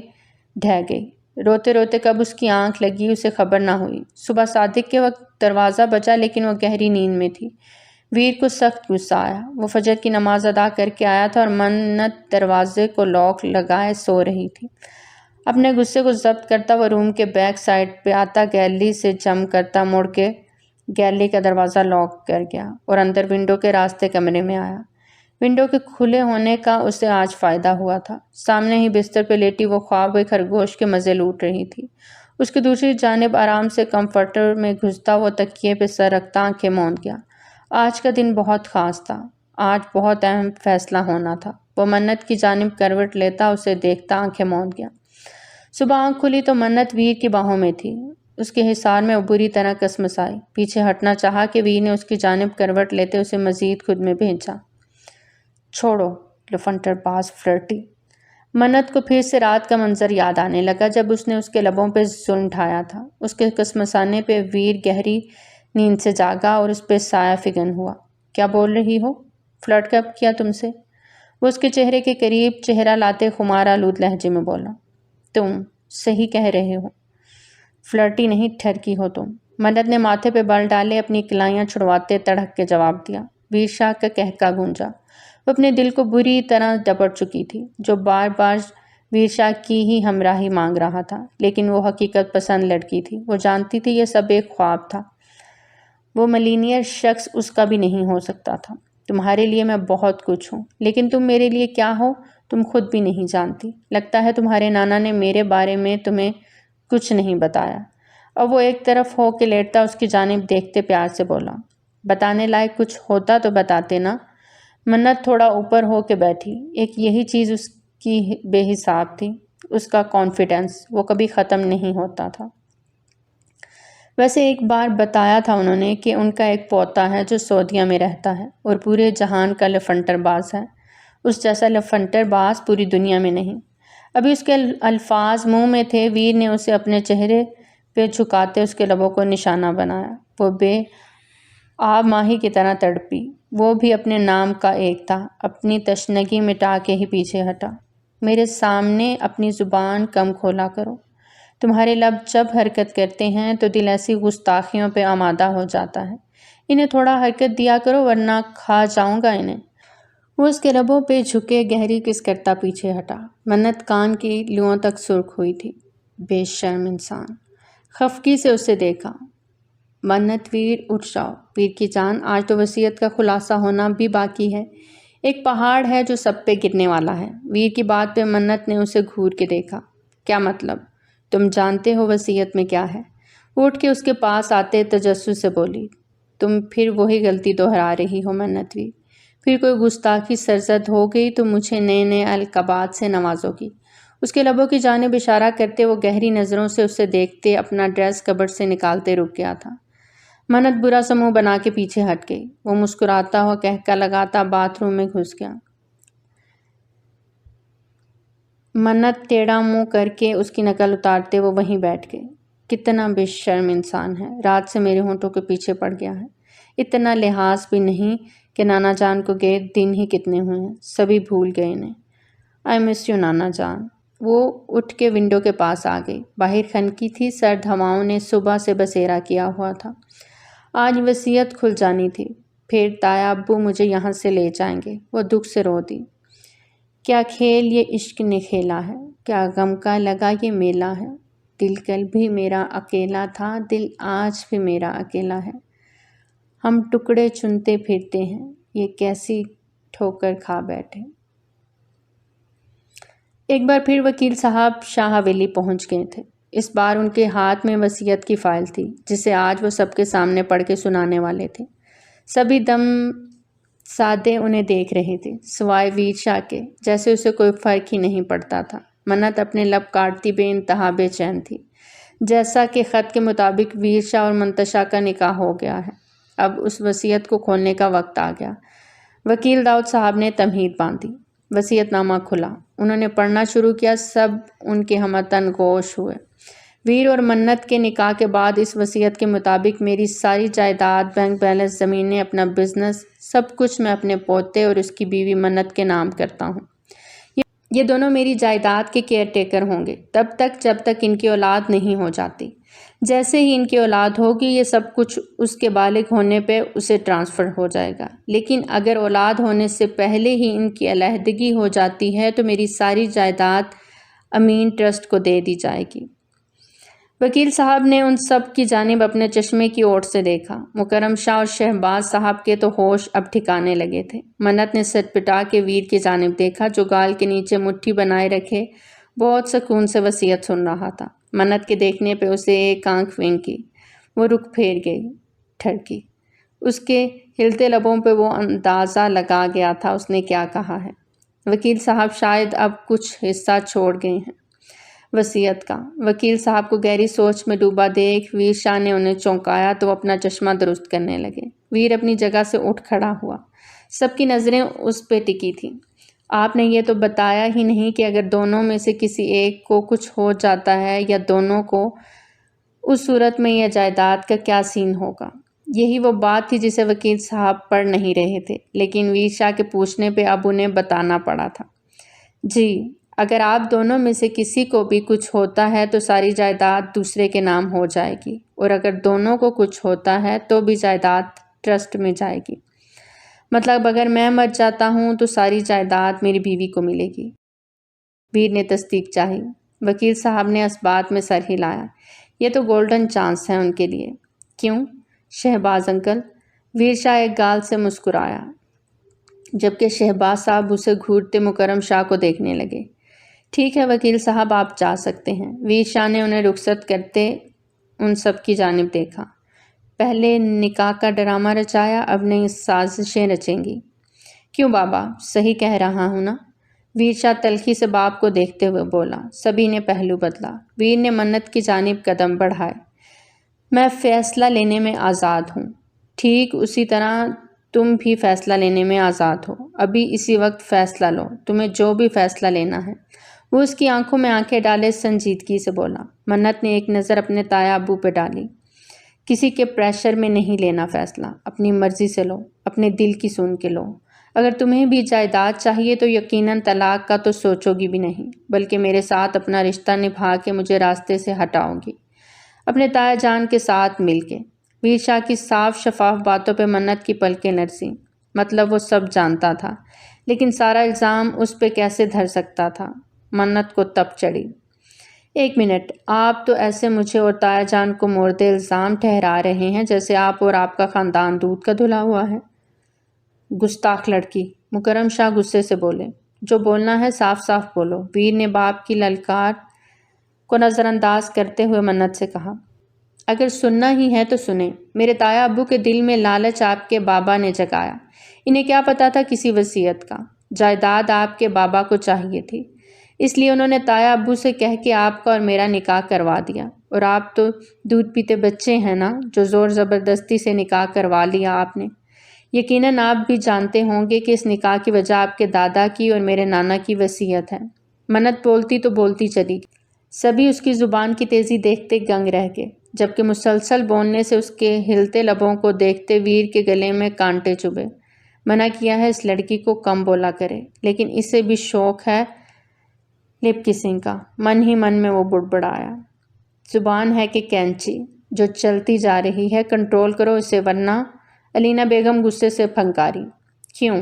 ڈھہ گئی۔ روتے روتے کب اس کی آنکھ لگی اسے خبر نہ ہوئی۔ صبح صادق کے وقت دروازہ بجا، لیکن وہ گہری نیند میں تھی۔ ویر کو سخت غصہ آیا۔ وہ فجر کی نماز ادا کر کے آیا تھا اور منت دروازے کو لاک لگائے سو رہی تھی۔ اپنے غصے کو ضبط کرتا وہ روم کے بیک سائڈ پہ آتا گیلری سے جم کرتا مڑ کے گیلری کا دروازہ لاک کر گیا اور اندر ونڈو کے راستے کمرے میں آیا۔ ونڈو کے کھلے ہونے کا اسے آج فائدہ ہوا تھا۔ سامنے ہی بستر پہ لیٹی وہ خواب ہوئے خرگوش کے مزے لوٹ رہی تھی۔ اس کی دوسری جانب آرام سے کمفرٹر میں گھستا وہ تکیے پہ سر رکھتا آنکھیں موند گیا۔ آج کا دن بہت خاص تھا، آج بہت اہم فیصلہ ہونا تھا۔ وہ منت کی جانب کروٹ لیتا اسے دیکھتا آنکھیں موند گیا۔ صبح آنکھ کھلی تو منت ویر کی باہوں میں تھی۔ اس کے حصار میں وہ بری طرح کسمسائی۔ پیچھے ہٹنا چاہا کہ ویر نے اس کی جانب کروٹ لیتے اسے مزید خود میں بھیجا۔ چھوڑو لفنٹر باز فلرٹی! منت کو پھر سے رات کا منظر یاد آنے لگا جب اس نے اس کے لبوں پہ ظلم ڈھایا تھا۔ اس کے کسمسانے پہ ویر گہری نیند سے جاگا اور اس پہ سایہ فگن ہوا۔ کیا بول رہی ہو؟ فلرٹ کب کیا تم سے؟ وہ اس کے چہرے کے قریب چہرہ لاتے خمار آلود لہجے میں بولا۔ تم صحیح کہہ رہے ہو، فلرٹی نہیں ٹھرکی ہو تم۔ منت نے ماتھے پہ بال ڈالے اپنی کلائیاں چھڑواتے تڑک کے جواب دیا۔ ویر شاہ کا کہکا گونجا۔ وہ اپنے دل کو بری طرح ڈپٹ چکی تھی، جو بار بار ویر شاہ کی ہی ہمراہی مانگ رہا تھا، لیکن وہ حقیقت پسند لڑکی تھی۔ وہ جانتی تھی یہ سب ایک خواب تھا، وہ ملینئر شخص اس کا بھی نہیں ہو سکتا تھا۔ تمہارے لیے میں بہت کچھ ہوں، لیکن تم میرے لیے کیا ہو تم خود بھی نہیں جانتی۔ لگتا ہے تمہارے نانا نے میرے بارے میں تمہیں کچھ نہیں بتایا۔ اب وہ ایک طرف ہو کے لیٹتا اس کی جانب دیکھتے پیار سے بولا۔ بتانے لائق کچھ ہوتا تو بتاتے نا۔ منت تھوڑا اوپر ہو کے بیٹھی۔ ایک یہی چیز اس کی بے حساب تھی، اس کا کانفیڈنس، وہ کبھی ختم نہیں ہوتا تھا۔ ویسے ایک بار بتایا تھا انہوں نے کہ ان کا ایک پوتا ہے جو سعودیہ میں رہتا ہے اور پورے جہان کا لفنٹر باز ہے۔ اس جیسا لفنٹر باز پوری دنیا میں نہیں۔ ابھی اس کے الفاظ منہ میں تھے، ویر نے اسے اپنے چہرے پہ جھکاتے اس کے لبوں کو نشانہ بنایا۔ وہ بے آب ماہی کی طرح تڑپی۔ وہ بھی اپنے نام کا ایک تھا۔ اپنی تشنگی مٹا کے ہی پیچھے ہٹا۔ میرے سامنے اپنی زبان کم کھولا کرو۔ تمہارے لب جب حرکت کرتے ہیں تو دل ایسی گستاخیوں پہ آمادہ ہو جاتا ہے۔ انہیں تھوڑا حرکت دیا کرو ورنہ کھا جاؤں گا انہیں۔ وہ اس کے لبوں پہ جھکے گہری کس کرتا پیچھے ہٹا۔ منت کان کی لوؤں تک سرخ ہوئی تھی۔ بے شرم انسان! خفگی سے اسے دیکھا۔ منت ویر اٹھ جاؤ، ویر کی جان، آج تو وصیت کا خلاصہ ہونا بھی باقی ہے۔ ایک پہاڑ ہے جو سب پہ گرنے والا ہے۔ ویر کی بات پہ منت نے اسے گھور کے دیکھا۔ کیا مطلب؟ تم جانتے ہو وصیت میں کیا ہے؟ وہ اٹھ کے اس کے پاس آتے تجسس سے بولی۔ تم پھر وہی غلطی دہرا رہی ہو منت ویر۔ پھر کوئی گستاخی سرزد ہو گئی تو مجھے نئے نئے القابات سے نوازو گی۔ اس کے لبوں کی جانب اشارہ کرتے وہ گہری نظروں سے اسے دیکھتے اپنا ڈریس کبرڈ سے نکالتے رک گیا تھا۔ منت برا سا منہ بنا کے پیچھے ہٹ گئی۔ وہ مسکراتا ہوا کہکا لگاتا باتھ روم میں گھس گیا۔ منت ٹیڑھا منہ کر کے اس کی نقل اتارتے وہ وہیں بیٹھ گئے۔ کتنا بے شرم انسان ہے، رات سے میرے ہونٹوں کے پیچھے پڑ گیا ہے۔ اتنا لحاظ بھی نہیں کہ نانا جان کو گئے دن ہی کتنے ہوئے ہیں، سبھی بھول گئے انہیں۔ آئی مس یو نانا جان۔ وہ اٹھ کے ونڈو کے پاس آ گئی۔ باہر خنکی تھی، سرد ہواؤں نے صبح سے بسیرا کیا ہوا تھا۔ آج وصیت کھل جانی تھی، پھر تایا ابو مجھے یہاں سے لے جائیں گے۔ وہ دکھ سے رو دی۔ کیا کھیل یہ عشق نے کھیلا ہے، کیا غم کا لگا یہ میلہ ہے۔ دل کل بھی میرا اکیلا تھا، دل آج بھی میرا اکیلا ہے۔ ہم ٹکڑے چنتے پھرتے ہیں، یہ کیسی ٹھوکر کھا بیٹھے۔ ایک بار پھر وکیل صاحب شاہ حویلی پہنچ گئے تھے۔ اس بار ان کے ہاتھ میں وصیت کی فائل تھی، جسے آج وہ سب کے سامنے پڑھ کے سنانے والے تھے۔ سبھی دم سادے انہیں دیکھ رہے تھے، سوائے ویر شاہ کے، جیسے اسے کوئی فرق ہی نہیں پڑتا تھا۔ منت اپنے لب کاٹتی بے انتہا بے چین تھی۔ جیسا کہ خط کے مطابق ویر شاہ اور منتشا کا نکاح ہو گیا ہے، اب اس وصیت کو کھولنے کا وقت آ گیا۔ وکیل داؤد صاحب نے تمہید باندھی۔ وصیت نامہ کھلا، انہوں نے پڑھنا شروع کیا۔ سب ان کے ہموطن گوش ہوئے۔ ویر اور منت کے نکاح کے بعد اس وصیت کے مطابق میری ساری جائیداد، بینک بیلنس، زمینیں، اپنا بزنس، سب کچھ میں اپنے پوتے اور اس کی بیوی منت کے نام کرتا ہوں۔ یہ دونوں میری جائیداد کے کیئر ٹیکر ہوں گے تب تک جب تک ان کی اولاد نہیں ہو جاتی۔ جیسے ہی ان کی اولاد ہوگی یہ سب کچھ اس کے بالغ ہونے پہ اسے ٹرانسفر ہو جائے گا، لیکن اگر اولاد ہونے سے پہلے ہی ان کی علیحدگی ہو جاتی ہے تو میری ساری جائیداد امین ٹرسٹ کو دے دی جائے گی۔ وکیل صاحب نے ان سب کی جانب اپنے چشمے کی اوٹ سے دیکھا۔ مکرم شاہ اور شہباز صاحب کے تو ہوش اب ٹھکانے لگے تھے۔ منت نے سر پٹا کے ویر کی جانب دیکھا، جو گال کے نیچے مٹھی بنائے رکھے بہت سکون سے وصیت سن رہا تھا۔ منت کے دیکھنے پہ اسے ایک آنکھ وینکی، وہ رخ پھیر گئی، ٹھڑکی۔ اس کے ہلتے لبوں پہ وہ اندازہ لگا گیا تھا اس نے کیا کہا ہے۔ وکیل صاحب شاید اب کچھ حصہ چھوڑ گئے ہیں وصیت کا۔ وکیل صاحب کو گہری سوچ میں ڈوبا دیکھ ویر شاہ نے انہیں چونکایا تو وہ اپنا چشمہ درست کرنے لگے۔ ویر اپنی جگہ سے اٹھ کھڑا ہوا۔ سب کی نظریں اس پہ ٹکی تھیں۔ آپ نے یہ تو بتایا ہی نہیں کہ اگر دونوں میں سے کسی ایک کو کچھ ہو جاتا ہے یا دونوں کو، اس صورت میں یہ جائیداد کا کیا سین ہوگا۔ یہی وہ بات تھی جسے وکیل صاحب پڑھ نہیں رہے تھے، لیکن ویر شاہ کے پوچھنے پہ اب انہیں بتانا پڑا تھا۔ جی، اگر آپ دونوں میں سے کسی کو بھی کچھ ہوتا ہے تو ساری جائیداد دوسرے کے نام ہو جائے گی، اور اگر دونوں کو کچھ ہوتا ہے تو بھی جائیداد ٹرسٹ میں جائے گی۔ مطلب اگر میں مر جاتا ہوں تو ساری جائیداد میری بیوی کو ملے گی۔ ویر نے تصدیق چاہی۔ وکیل صاحب نے اس بات میں سر ہلایا۔ یہ تو گولڈن چانس ہے ان کے لیے۔ کیوں؟ شہباز انکل۔ ویر شاہ ایک گال سے مسکرایا، جبکہ شہباز صاحب اسے گھورتے مکرم شاہ کو دیکھنے لگے۔ ٹھیک ہے وکیل صاحب، آپ جا سکتے ہیں۔ ویر شاہ نے انہیں رخصت کرتے ان سب کی جانب دیکھا۔ پہلے نکاح کا ڈرامہ رچایا، اب نئی سازشیں رچیں گی۔ کیوں بابا، صحیح کہہ رہا ہوں نا؟ ویر شاہ تلخی سے باپ کو دیکھتے ہوئے بولا۔ سبھی نے پہلو بدلا۔ ویر نے منت کی جانب قدم بڑھائے۔ میں فیصلہ لینے میں آزاد ہوں، ٹھیک اسی طرح تم بھی فیصلہ لینے میں آزاد ہو۔ ابھی اسی وقت فیصلہ لو، تمہیں جو بھی فیصلہ لینا ہے۔ وہ اس کی آنکھوں میں آنکھیں ڈالے سنجیدگی سے بولا۔ منت نے ایک نظر اپنے تایا ابو پہ ڈالی۔ کسی کے پریشر میں نہیں لینا فیصلہ، اپنی مرضی سے لو، اپنے دل کی سن کے لو۔ اگر تمہیں بھی جائیداد چاہیے تو یقیناً طلاق کا تو سوچو گی بھی نہیں، بلکہ میرے ساتھ اپنا رشتہ نبھا کے مجھے راستے سے ہٹاؤ گی، اپنے تایا جان کے ساتھ مل کے۔ ویر شاہ کی صاف شفاف باتوں پہ منت کی پلکیں لرزیں۔ مطلب وہ سب جانتا تھا، لیکن سارا الزام اس پہ کیسے دھر سکتا تھا؟ منت کو تپ چڑھی۔ ایک منٹ، آپ تو ایسے مجھے اور تایا جان کو مورد الزام ٹھہرا رہے ہیں جیسے آپ اور آپ کا خاندان دودھ کا دھلا ہوا ہے۔ گستاخ لڑکی، مکرم شاہ غصے سے بولے۔ جو بولنا ہے صاف صاف بولو، ویر نے باپ کی للکار کو نظر انداز کرتے ہوئے منت سے کہا۔ اگر سننا ہی ہے تو سنیں۔ میرے تایا ابو کے دل میں لالچ آپ کے بابا نے جگایا۔ انہیں کیا پتا تھا کسی وصیت کا؟ جائیداد آپ کے بابا کو چاہیے تھی، اس لیے انہوں نے تایا ابو سے کہہ کے آپ کا اور میرا نکاح کروا دیا۔ اور آپ تو دودھ پیتے بچے ہیں نا، جو زور زبردستی سے نکاح کروا لیا آپ نے۔ یقیناً آپ بھی جانتے ہوں گے کہ اس نکاح کی وجہ آپ کے دادا کی اور میرے نانا کی وصیت ہے۔ منت بولتی تو بولتی چلی گئی۔ سبھی اس کی زبان کی تیزی دیکھتے گنگ رہ گئے، جبکہ مسلسل بولنے سے اس کے ہلتے لبوں کو دیکھتے ویر کے گلے میں کانٹے چبھے۔ منع کیا ہے اس لڑکی کو کم بولا کرے، لیکن اسے بھی شوق ہے لپ کسنگ کا۔ من ہی من میں وہ بڑبڑایا، زبان ہے کہ کینچی جو چلتی جا رہی ہے، کنٹرول کرو اسے ورنہ۔ علینا بیگم غصے سے پھنکاری، کیوں؟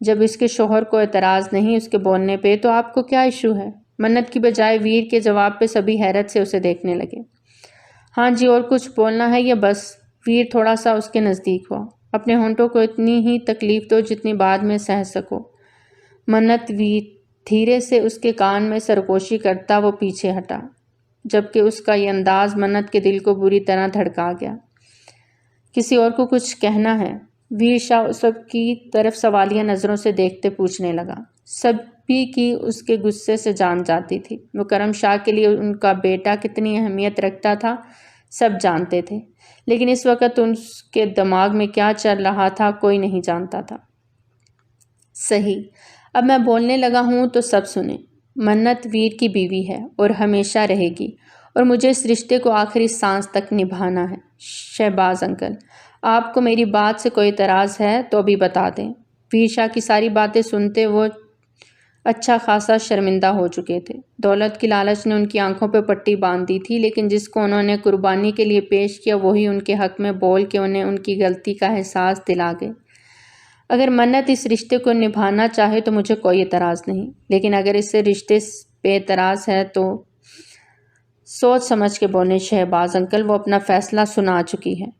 جب اس کے شوہر کو اعتراض نہیں اس کے بولنے پہ تو آپ کو کیا ایشو ہے؟ منت کی بجائے ویر کے جواب پہ سبھی حیرت سے اسے دیکھنے لگے۔ ہاں جی، اور کچھ بولنا ہے یا بس؟ ویر تھوڑا سا اس کے نزدیک ہوا۔ اپنے ہونٹوں کو اتنی ہی تکلیف دو جتنی بعد میں سہ سکو۔ منت ویر دھیرے سے اس کے کان میں سرگوشی کرتا وہ پیچھے ہٹا، جبکہ اس کا یہ انداز منت کے دل کو بری طرح دھڑکا گیا۔ کسی اور کو کچھ کہنا ہے؟ ویر شاہ سب کی طرف سوالیہ نظروں سے دیکھتے پوچھنے لگا۔ سبھی کی اس کے غصے سے جان جاتی تھی۔ مکرم شاہ کے لیے ان کا بیٹا کتنی اہمیت رکھتا تھا سب جانتے تھے، لیکن اس وقت اس کے دماغ میں کیا چل رہا تھا کوئی نہیں جانتا تھا۔ صحیح، اب میں بولنے لگا ہوں تو سب سنیں۔ منت ویر کی بیوی ہے اور ہمیشہ رہے گی، اور مجھے اس رشتے کو آخری سانس تک نبھانا ہے۔ شہباز انکل، آپ کو میری بات سے کوئی اعتراض ہے تو ابھی بتا دیں۔ ویر شاہ کی ساری باتیں سنتے وہ اچھا خاصا شرمندہ ہو چکے تھے۔ دولت کی لالچ نے ان کی آنکھوں پہ پٹی باندھ دی تھی، لیکن جس کو انہوں نے قربانی کے لیے پیش کیا وہی ان کے حق میں بول کے انہیں ان کی غلطی کا احساس دلا گئے۔ اگر منت اس رشتے کو نبھانا چاہے تو مجھے کوئی اعتراض نہیں، لیکن اگر اس سے رشتے پہ اعتراض ہے تو سوچ سمجھ کے بولیں شہباز انکل، وہ اپنا فیصلہ سنا چکی ہے۔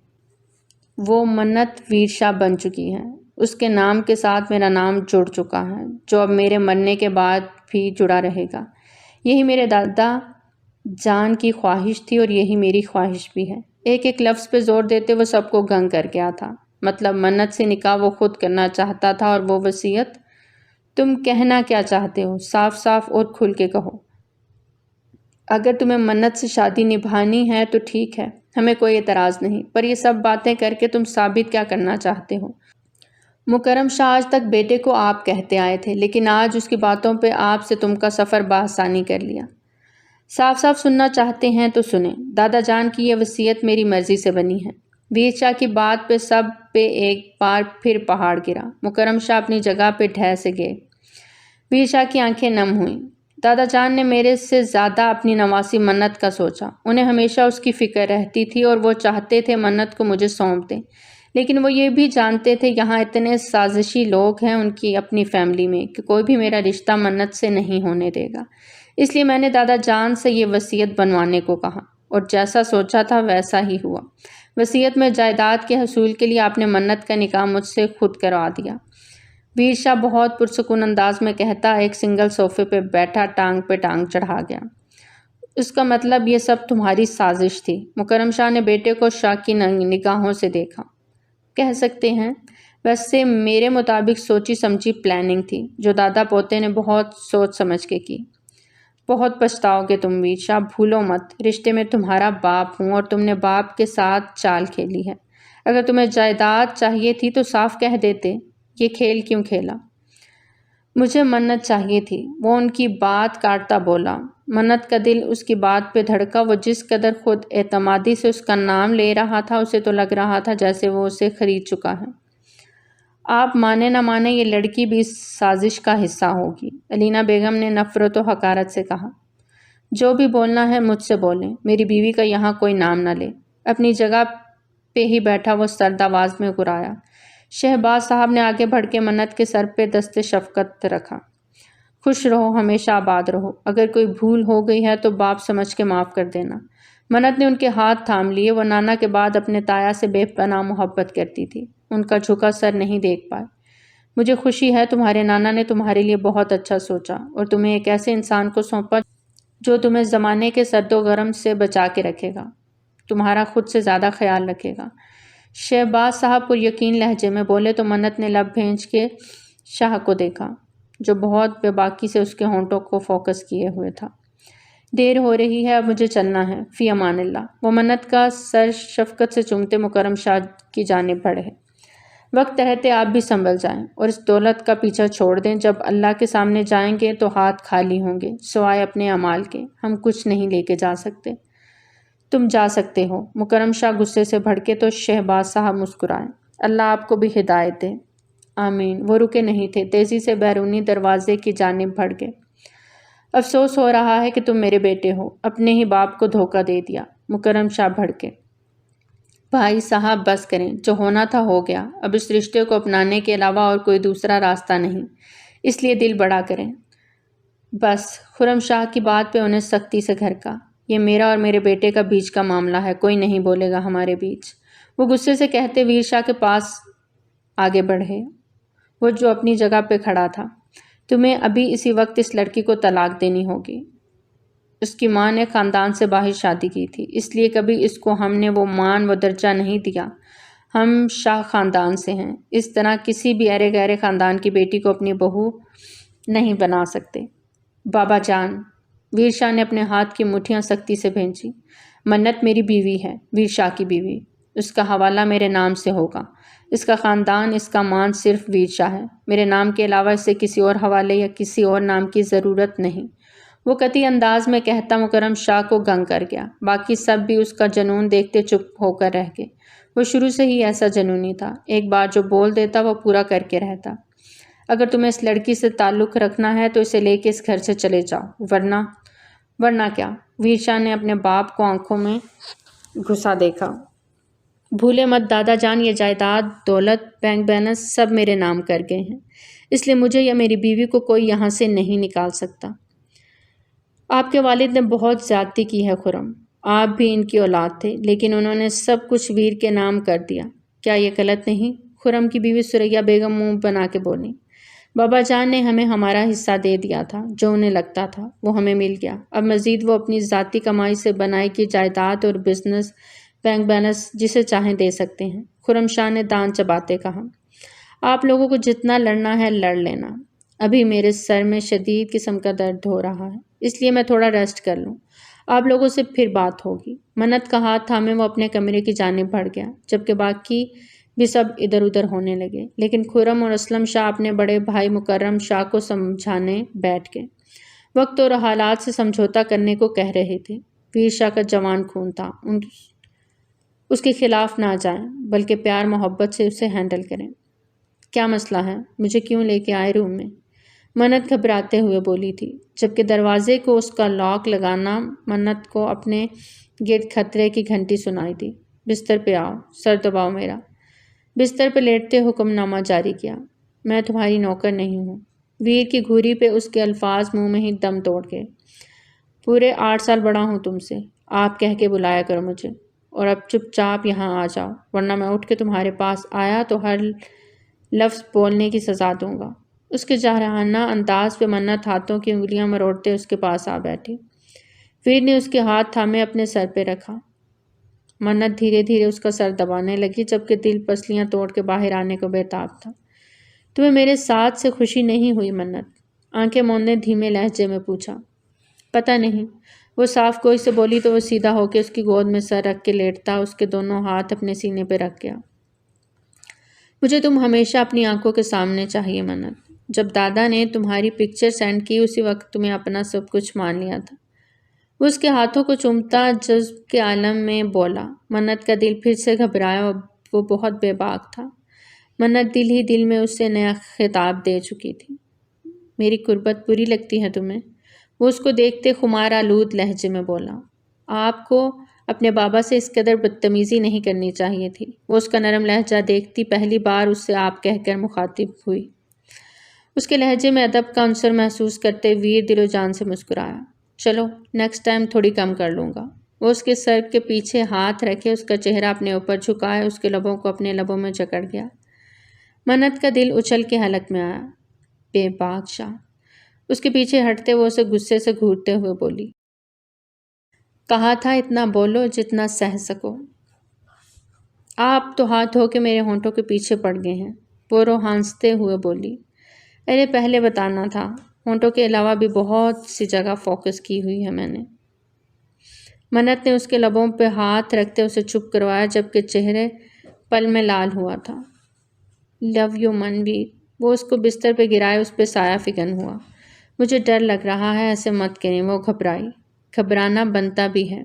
وہ منت ویر شاہ بن چکی ہے، اس کے نام کے ساتھ میرا نام جڑ چکا ہے، جو اب میرے مرنے کے بعد بھی جڑا رہے گا۔ یہی میرے دادا جان کی خواہش تھی اور یہی میری خواہش بھی ہے۔ ایک ایک لفظ پہ زور دیتے وہ سب کو گنگ کر گیا تھا۔ مطلب منت سے نکاح وہ خود کرنا چاہتا تھا، اور وہ وصیت؟ تم کہنا کیا چاہتے ہو؟ صاف صاف اور کھل کے کہو۔ اگر تمہیں منت سے شادی نبھانی ہے تو ٹھیک ہے، ہمیں کوئی اعتراض نہیں، پر یہ سب باتیں کر کے تم ثابت کیا کرنا چاہتے ہو؟ مکرم شاہ آج تک بیٹے کو آپ کہتے آئے تھے، لیکن آج اس کی باتوں پہ آپ سے تم کا سفر بآسانی کر لیا۔ صاف صاف سننا چاہتے ہیں تو سنیں۔ دادا جان کی یہ وصیت میری مرضی سے بنی ہے۔ ویر شاہ کی بات پہ سب پہ ایک بار پھر پہاڑ گرا۔ مکرم شاہ اپنی جگہ پہ ڈھہ سے گئے۔ ویر شاہ کی آنکھیں نم ہوئیں۔ دادا جان نے میرے سے زیادہ اپنی نواسی منت کا سوچا۔ انہیں ہمیشہ اس کی فکر رہتی تھی اور وہ چاہتے تھے منت کو مجھے سونپ دیں، لیکن وہ یہ بھی جانتے تھے یہاں اتنے سازشی لوگ ہیں ان کی اپنی فیملی میں کہ کوئی بھی میرا رشتہ منت سے نہیں ہونے دے گا۔ اس لیے میں نے دادا جان سے یہ وصیت بنوانے کو کہا، اور جیسا سوچا تھا ویسا ہی ہوا۔ وصیت میں جائیداد کے حصول کے لیے آپ نے منت کا نکاح مجھ سے خود کروا دیا۔ ویر شاہ بہت پرسکون انداز میں کہتا ایک سنگل صوفے پہ بیٹھا ٹانگ پہ ٹانگ چڑھا گیا۔ اس کا مطلب یہ سب تمہاری سازش تھی؟ مکرم شاہ نے بیٹے کو شاک کی نگاہوں سے دیکھا۔ کہہ سکتے ہیں، ویسے میرے مطابق سوچی سمجھی پلاننگ تھی، جو دادا پوتے نے بہت سوچ سمجھ کے کی۔ بہت پچھتاؤ گے تم ویر شاہ، بھولو مت رشتے میں تمہارا باپ ہوں اور تم نے باپ کے ساتھ چال کھیلی ہے۔ اگر تمہیں جائیداد چاہیے تھی تو صاف کہہ دیتے، یہ کھیل کیوں کھیلا؟ مجھے منت چاہیے تھی، وہ ان کی بات کاٹتا بولا۔ منت کا دل اس کی بات پہ دھڑکا۔ وہ جس قدر خود اعتمادی سے اس کا نام لے رہا تھا اسے تو لگ رہا تھا جیسے وہ اسے خرید چکا ہے۔ آپ مانے نہ مانے یہ لڑکی بھی اس سازش کا حصہ ہوگی، علینا بیگم نے نفرت و حقارت سے کہا۔ جو بھی بولنا ہے مجھ سے بولیں، میری بیوی کا یہاں کوئی نام نہ لے۔ اپنی جگہ پہ ہی بیٹھا وہ سرد آواز میں گرایا۔ شہباز صاحب نے آگے بڑھ کے منت کے سر پہ دست شفقت رکھا۔ خوش رہو، ہمیشہ آباد رہو، اگر کوئی بھول ہو گئی ہے تو باپ سمجھ کے معاف کر دینا۔ منت نے ان کے ہاتھ تھام لیے۔ وہ نانا کے بعد اپنے تایا سے بے پناہ محبت کرتی تھی، ان کا جھکا سر نہیں دیکھ پائے۔ مجھے خوشی ہے تمہارے نانا نے تمہارے لیے بہت اچھا سوچا اور تمہیں ایک ایسے انسان کو سونپا جو تمہیں زمانے کے سرد و گرم سے بچا کے رکھے گا، تمہارا خود سے زیادہ خیال رکھے گا۔ شہباز صاحب پر یقین لہجے میں بولے تو منت نے لب بھینچ کے شاہ کو دیکھا، جو بہت بے باکی سے اس کے ہونٹوں کو فوکس کیے ہوئے تھا۔ دیر ہو رہی ہے، اب مجھے چلنا ہے، فی امان اللہ۔ وہ منت کا سر شفقت سے چومتے مکرم شاہ کی جانب بڑھے۔ وقت رہتے آپ بھی سنبھل جائیں اور اس دولت کا پیچھا چھوڑ دیں۔ جب اللہ کے سامنے جائیں گے تو ہاتھ خالی ہوں گے، سوائے اپنے اعمال کے ہم کچھ نہیں لے کے جا سکتے۔ تم جا سکتے ہو۔ مکرم شاہ غصے سے بھڑکے تو شہباز صاحب مسکرائے۔ اللہ آپ کو بھی ہدایت دے۔ آمین۔ وہ رکے نہیں تھے، تیزی سے بیرونی دروازے کی جانب بڑھ گئے۔ افسوس ہو رہا ہے کہ تم میرے بیٹے ہو، اپنے ہی باپ کو دھوکہ دے دیا۔ مکرم شاہ بھڑکے۔ بھائی صاحب بس کریں، جو ہونا تھا ہو گیا، اب اس رشتے کو اپنانے کے علاوہ اور کوئی دوسرا راستہ نہیں، اس لیے دل بڑا کریں۔ بس۔ خرم شاہ کی بات پہ انہیں سختی سے گھرکا۔ یہ میرا اور میرے بیٹے کا بیچ کا معاملہ ہے، کوئی نہیں بولے گا ہمارے بیچ۔ وہ غصے سے کہتے ویر شاہ کے پاس آگے بڑھے، وہ جو اپنی جگہ پہ کھڑا تھا۔ تمہیں ابھی اسی وقت اس لڑکی کو طلاق دینی ہوگی۔ اس کی ماں نے خاندان سے باہر شادی کی تھی، اس لیے کبھی اس کو ہم نے وہ مان و درجہ نہیں دیا۔ ہم شاہ خاندان سے ہیں، اس طرح کسی بھی ارے گہرے خاندان کی بیٹی کو اپنی بہو نہیں بنا سکتے۔ بابا جان، ویر شاہ نے اپنے ہاتھ کی مٹھیاں سختی سے بھینچی۔ منت میری بیوی ہے، ویر شاہ کی بیوی۔ اس کا حوالہ میرے نام سے ہوگا۔ اس کا خاندان، اس کا مان صرف ویر شاہ ہے۔ میرے نام کے علاوہ اسے کسی اور حوالے یا کسی اور نام کی ضرورت نہیں۔ وہ قطعی انداز میں کہتا مکرم شاہ کو گنگ کر گیا۔ باقی سب بھی اس کا جنون دیکھتے چپ ہو کر رہ گئے۔ وہ شروع سے ہی ایسا جنونی تھا، ایک بار جو بول دیتا وہ پورا کر کے رہتا۔ اگر تمہیں اس لڑکی سے تعلق رکھنا ہے تو اسے لے کے اس گھر سے چلے جاؤ، ورنہ کیا؟ ویر شاہ نے اپنے باپ کو آنکھوں میں گھسا دیکھا۔ بھولے مت دادا جان، یہ جائیداد، دولت، بینک بیلنس سب میرے نام کر گئے ہیں، اس لیے مجھے یا میری بیوی کو کوئی یہاں سے نہیں نکال سکتا۔ آپ کے والد نے بہت زیادتی کی ہے خرم، آپ بھی ان کی اولاد تھے، لیکن انہوں نے سب کچھ ویر کے نام کر دیا۔ کیا یہ غلط نہیں؟ خرم کی بیوی سریا بیگم منہ بنا کے بولی۔ بابا جان نے ہمیں ہمارا حصہ دے دیا تھا، جو انہیں لگتا تھا وہ ہمیں مل گیا۔ اب مزید وہ اپنی ذاتی کمائی سے بنائی کی جائیداد اور بزنس، بینک بیلنس جسے چاہیں دے سکتے ہیں۔ خرم شاہ نے دان چباتے کہا۔ آپ لوگوں کو جتنا لڑنا ہے لڑ لینا، ابھی میرے سر میں شدید قسم کا درد ہو رہا ہے، اس لیے میں تھوڑا ریسٹ کر لوں، آپ لوگوں سے پھر بات ہوگی۔ منت کا ہاتھ تھامے وہ اپنے کمرے کی جانب بڑھ گیا، جبکہ باقی بھی سب ادھر ادھر ہونے لگے، لیکن خرم اور اسلم شاہ اپنے بڑے بھائی مکرم شاہ کو سمجھانے بیٹھ گئے۔ وقت اور حالات سے سمجھوتا کرنے کو کہہ رہے تھے۔ ویر شاہ کا جوان خون تھا، اس کے خلاف نہ جائیں، بلکہ پیار محبت سے اسے ہینڈل کریں۔ کیا مسئلہ ہے؟ مجھے کیوں لے کے آئے روم میں؟ منت گھبراتے ہوئے بولی تھی، جبکہ دروازے کو اس کا لاک لگانا منت کو اپنے گرد خطرے کی گھنٹی سنائی دی۔ بستر پہ آؤ، سر دباؤ میرا۔ بستر پہ لیٹتے حکم نامہ جاری کیا۔ میں تمہاری نوکر نہیں ہوں۔ ویر کی گھوری پہ اس کے الفاظ منہ میں ہی دم توڑ گئے۔ پورے 8 سال بڑا ہوں تم سے، آپ کہہ کے بلایا کرو مجھے، اور اب چپ چاپ یہاں آ جاؤ، ورنہ میں اٹھ کے تمہارے پاس آیا تو ہر لفظ بولنے کی سزا دوں گا۔ اس کے جارحانہ انداز پہ منت ہاتھوں کی انگلیاں مروڑتے اس کے پاس آ بیٹھی۔ ویر نے اس کے ہاتھ تھامے اپنے سر پہ رکھا۔ منت دھیرے دھیرے اس کا سر دبانے لگی، جبکہ دل پسلیاں توڑ کے باہر آنے کو بےتاب تھا۔ تمہیں میرے ساتھ سے خوشی نہیں ہوئی منت؟ آنکھیں موندے دھیمے لہجے میں پوچھا۔ پتہ نہیں، وہ صاف گوئی سے بولی تو وہ سیدھا ہو کے اس کی گود میں سر رکھ کے لیٹتا، اس کے دونوں ہاتھ اپنے سینے پہ رکھ گیا۔ مجھے تم ہمیشہ اپنی آنکھوں کے سامنے چاہیے منت۔ جب دادا نے تمہاری پکچر سینڈ کی اسی وقت تمہیں اپنا سب کچھ مان لیا تھا۔ وہ اس کے ہاتھوں کو چومتا جذب کے عالم میں بولا۔ منت کا دل پھر سے گھبرایا، وہ بہت بے باک تھا۔ منت دل ہی دل میں اس سے نیا خطاب دے چکی تھی۔ میری قربت بری لگتی ہے تمہیں؟ وہ اس کو دیکھتے خمار آلود لہجے میں بولا۔ آپ کو اپنے بابا سے اس قدر بدتمیزی نہیں کرنی چاہیے تھی۔ وہ اس کا نرم لہجہ دیکھتی پہلی بار اس سے آپ کہہ کر مخاطب ہوئی۔ اس کے لہجے میں ادب کا عنصر محسوس کرتے ویر دل و جان سے مسکرایا۔ چلو نیکسٹ ٹائم تھوڑی کم کر لوں گا۔ وہ اس کے سر کے پیچھے ہاتھ رکھے اس کا چہرہ اپنے اوپر جھکائے اس کے لبوں کو اپنے لبوں میں جکڑ گیا۔ منت کا دل اچھل کے حلق میں آیا۔ بے باک شاہ۔ اس کے پیچھے ہٹتے وہ اسے غصے سے گھورتے ہوئے بولی۔ کہا تھا اتنا بولو جتنا سہ سکو۔ آپ تو ہاتھ دھو کے میرے ہونٹوں کے پیچھے پڑ گئے ہیں، وہ روحانستے ہوئے بولی۔ ارے پہلے بتانا تھا، ہونٹوں کے علاوہ بھی بہت سی جگہ فوکس کی ہوئی ہے میں نے۔ منت نے اس کے لبوں پہ ہاتھ رکھتے اسے چپ کروایا، جبکہ چہرے پل میں لال ہوا تھا۔ Love you Manvir. وہ اس کو بستر پہ گرائے اس پہ سایہ فکن ہوا۔ مجھے ڈر لگ رہا ہے، ایسے مت کریں۔ وہ گھبرائی۔ گھبرانا بنتا بھی ہے۔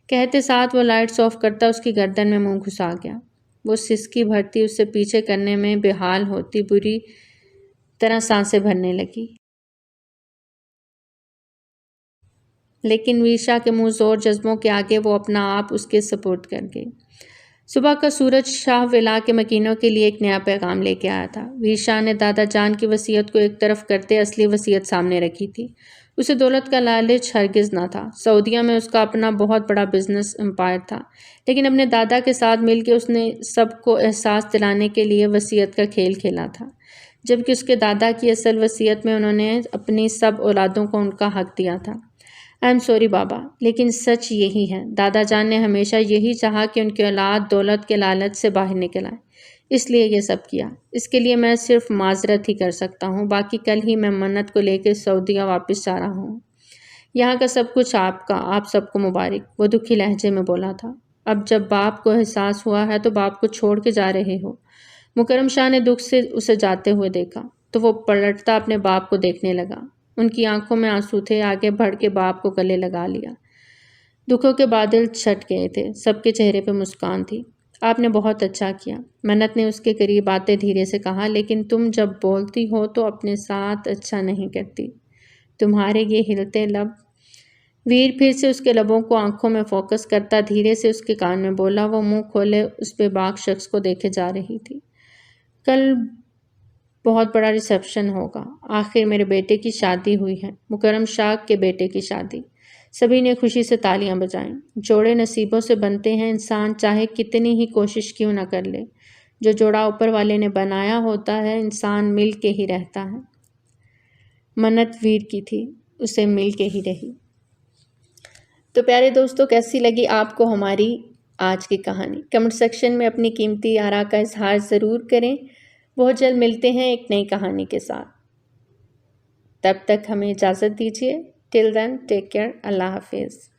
کہتے ساتھ وہ لائٹس آف کرتا اس کی گردن میں منہ گھسا گیا۔ وہ سسکی بھرتی اسے پیچھے کرنے میں بے حال ہوتی بری طرح سانسیں بھرنے لگی۔ لیکن ویرشا کے منہ زور جذبوں کے آگے وہ اپنا آپ اس کے سپرد کر گئی۔ صبح کا سورج شاہ ولا کے مکینوں کے لیے ایک نیا پیغام لے کے آیا تھا۔ ویرشا نے دادا جان کی وصیت کو ایک طرف کرتے اصلی وصیت سامنے رکھی تھی۔ اسے دولت کا لالچ ہرگز نہ تھا۔ سعودیہ میں اس کا اپنا بہت بڑا بزنس امپائر تھا، لیکن اپنے دادا کے ساتھ مل کے اس نے سب کو احساس دلانے کے لیے وصیت کا کھیل کھیلا تھا، جبکہ اس کے دادا کی اصل وصیت میں انہوں نے اپنی سب اولادوں کو ان کا حق دیا تھا۔ آئی ایم سوری بابا، لیکن سچ یہی ہے۔ دادا جان نے ہمیشہ یہی چاہا کہ ان کی اولاد دولت کے لالچ سے باہر نکل آئے، اس لیے یہ سب کیا۔ اس کے لیے میں صرف معذرت ہی کر سکتا ہوں۔ باقی کل ہی میں منت کو لے کے سعودیہ واپس جا رہا ہوں۔ یہاں کا سب کچھ آپ کا، آپ سب کو مبارک، وہ دکھی لہجے میں بولا تھا۔ اب جب باپ کو احساس ہوا ہے تو باپ کو چھوڑ کے جا رہے ہو۔ مکرم شاہ نے دکھ سے اسے جاتے ہوئے دیکھا تو وہ پلٹتا اپنے باپ کو دیکھنے لگا۔ ان کی آنکھوں میں آنسو تھے۔ آگے بڑھ کے باپ کو گلے لگا لیا۔ دکھوں کے بادل چھٹ گئے تھے، سب کے چہرے پہ مسکان تھی۔ آپ نے بہت اچھا کیا، منت نے اس کے قریب آتے دھیرے سے کہا، لیکن تم جب بولتی ہو تو اپنے ساتھ اچھا نہیں کرتی۔ تمہارے یہ ہلتے لب۔ ویر پھر سے اس کے لبوں کو آنکھوں میں فوکس کرتا دھیرے سے اس کے کان میں بولا۔ وہ منہ کھولے اس بے باک شخص کو دیکھے جا رہی تھی۔ کل بہت بڑا ریسیپشن ہوگا۔ آخر میرے بیٹے کی شادی ہوئی ہے، مکرم شاہ کے بیٹے کی شادی۔ سبھی نے خوشی سے تالیاں بجائیں۔ جوڑے نصیبوں سے بنتے ہیں، انسان چاہے کتنی ہی کوشش کیوں نہ کر لے۔ جو جوڑا اوپر والے نے بنایا ہوتا ہے، انسان مل کے ہی رہتا ہے۔ منت ویر کی تھی، اسے مل کے ہی رہی۔ تو پیارے دوستو، کیسی لگی آپ کو ہماری آج کی کہانی؟ کمنٹ سیکشن میں اپنی قیمتی آراء کا اظہار ضرور کریں۔ بہت جلد ملتے ہیں ایک نئی کہانی کے ساتھ۔ تب تک ہمیں اجازت دیجیے۔ ٹل دین ٹیک کیئر۔ اللہ حافظ۔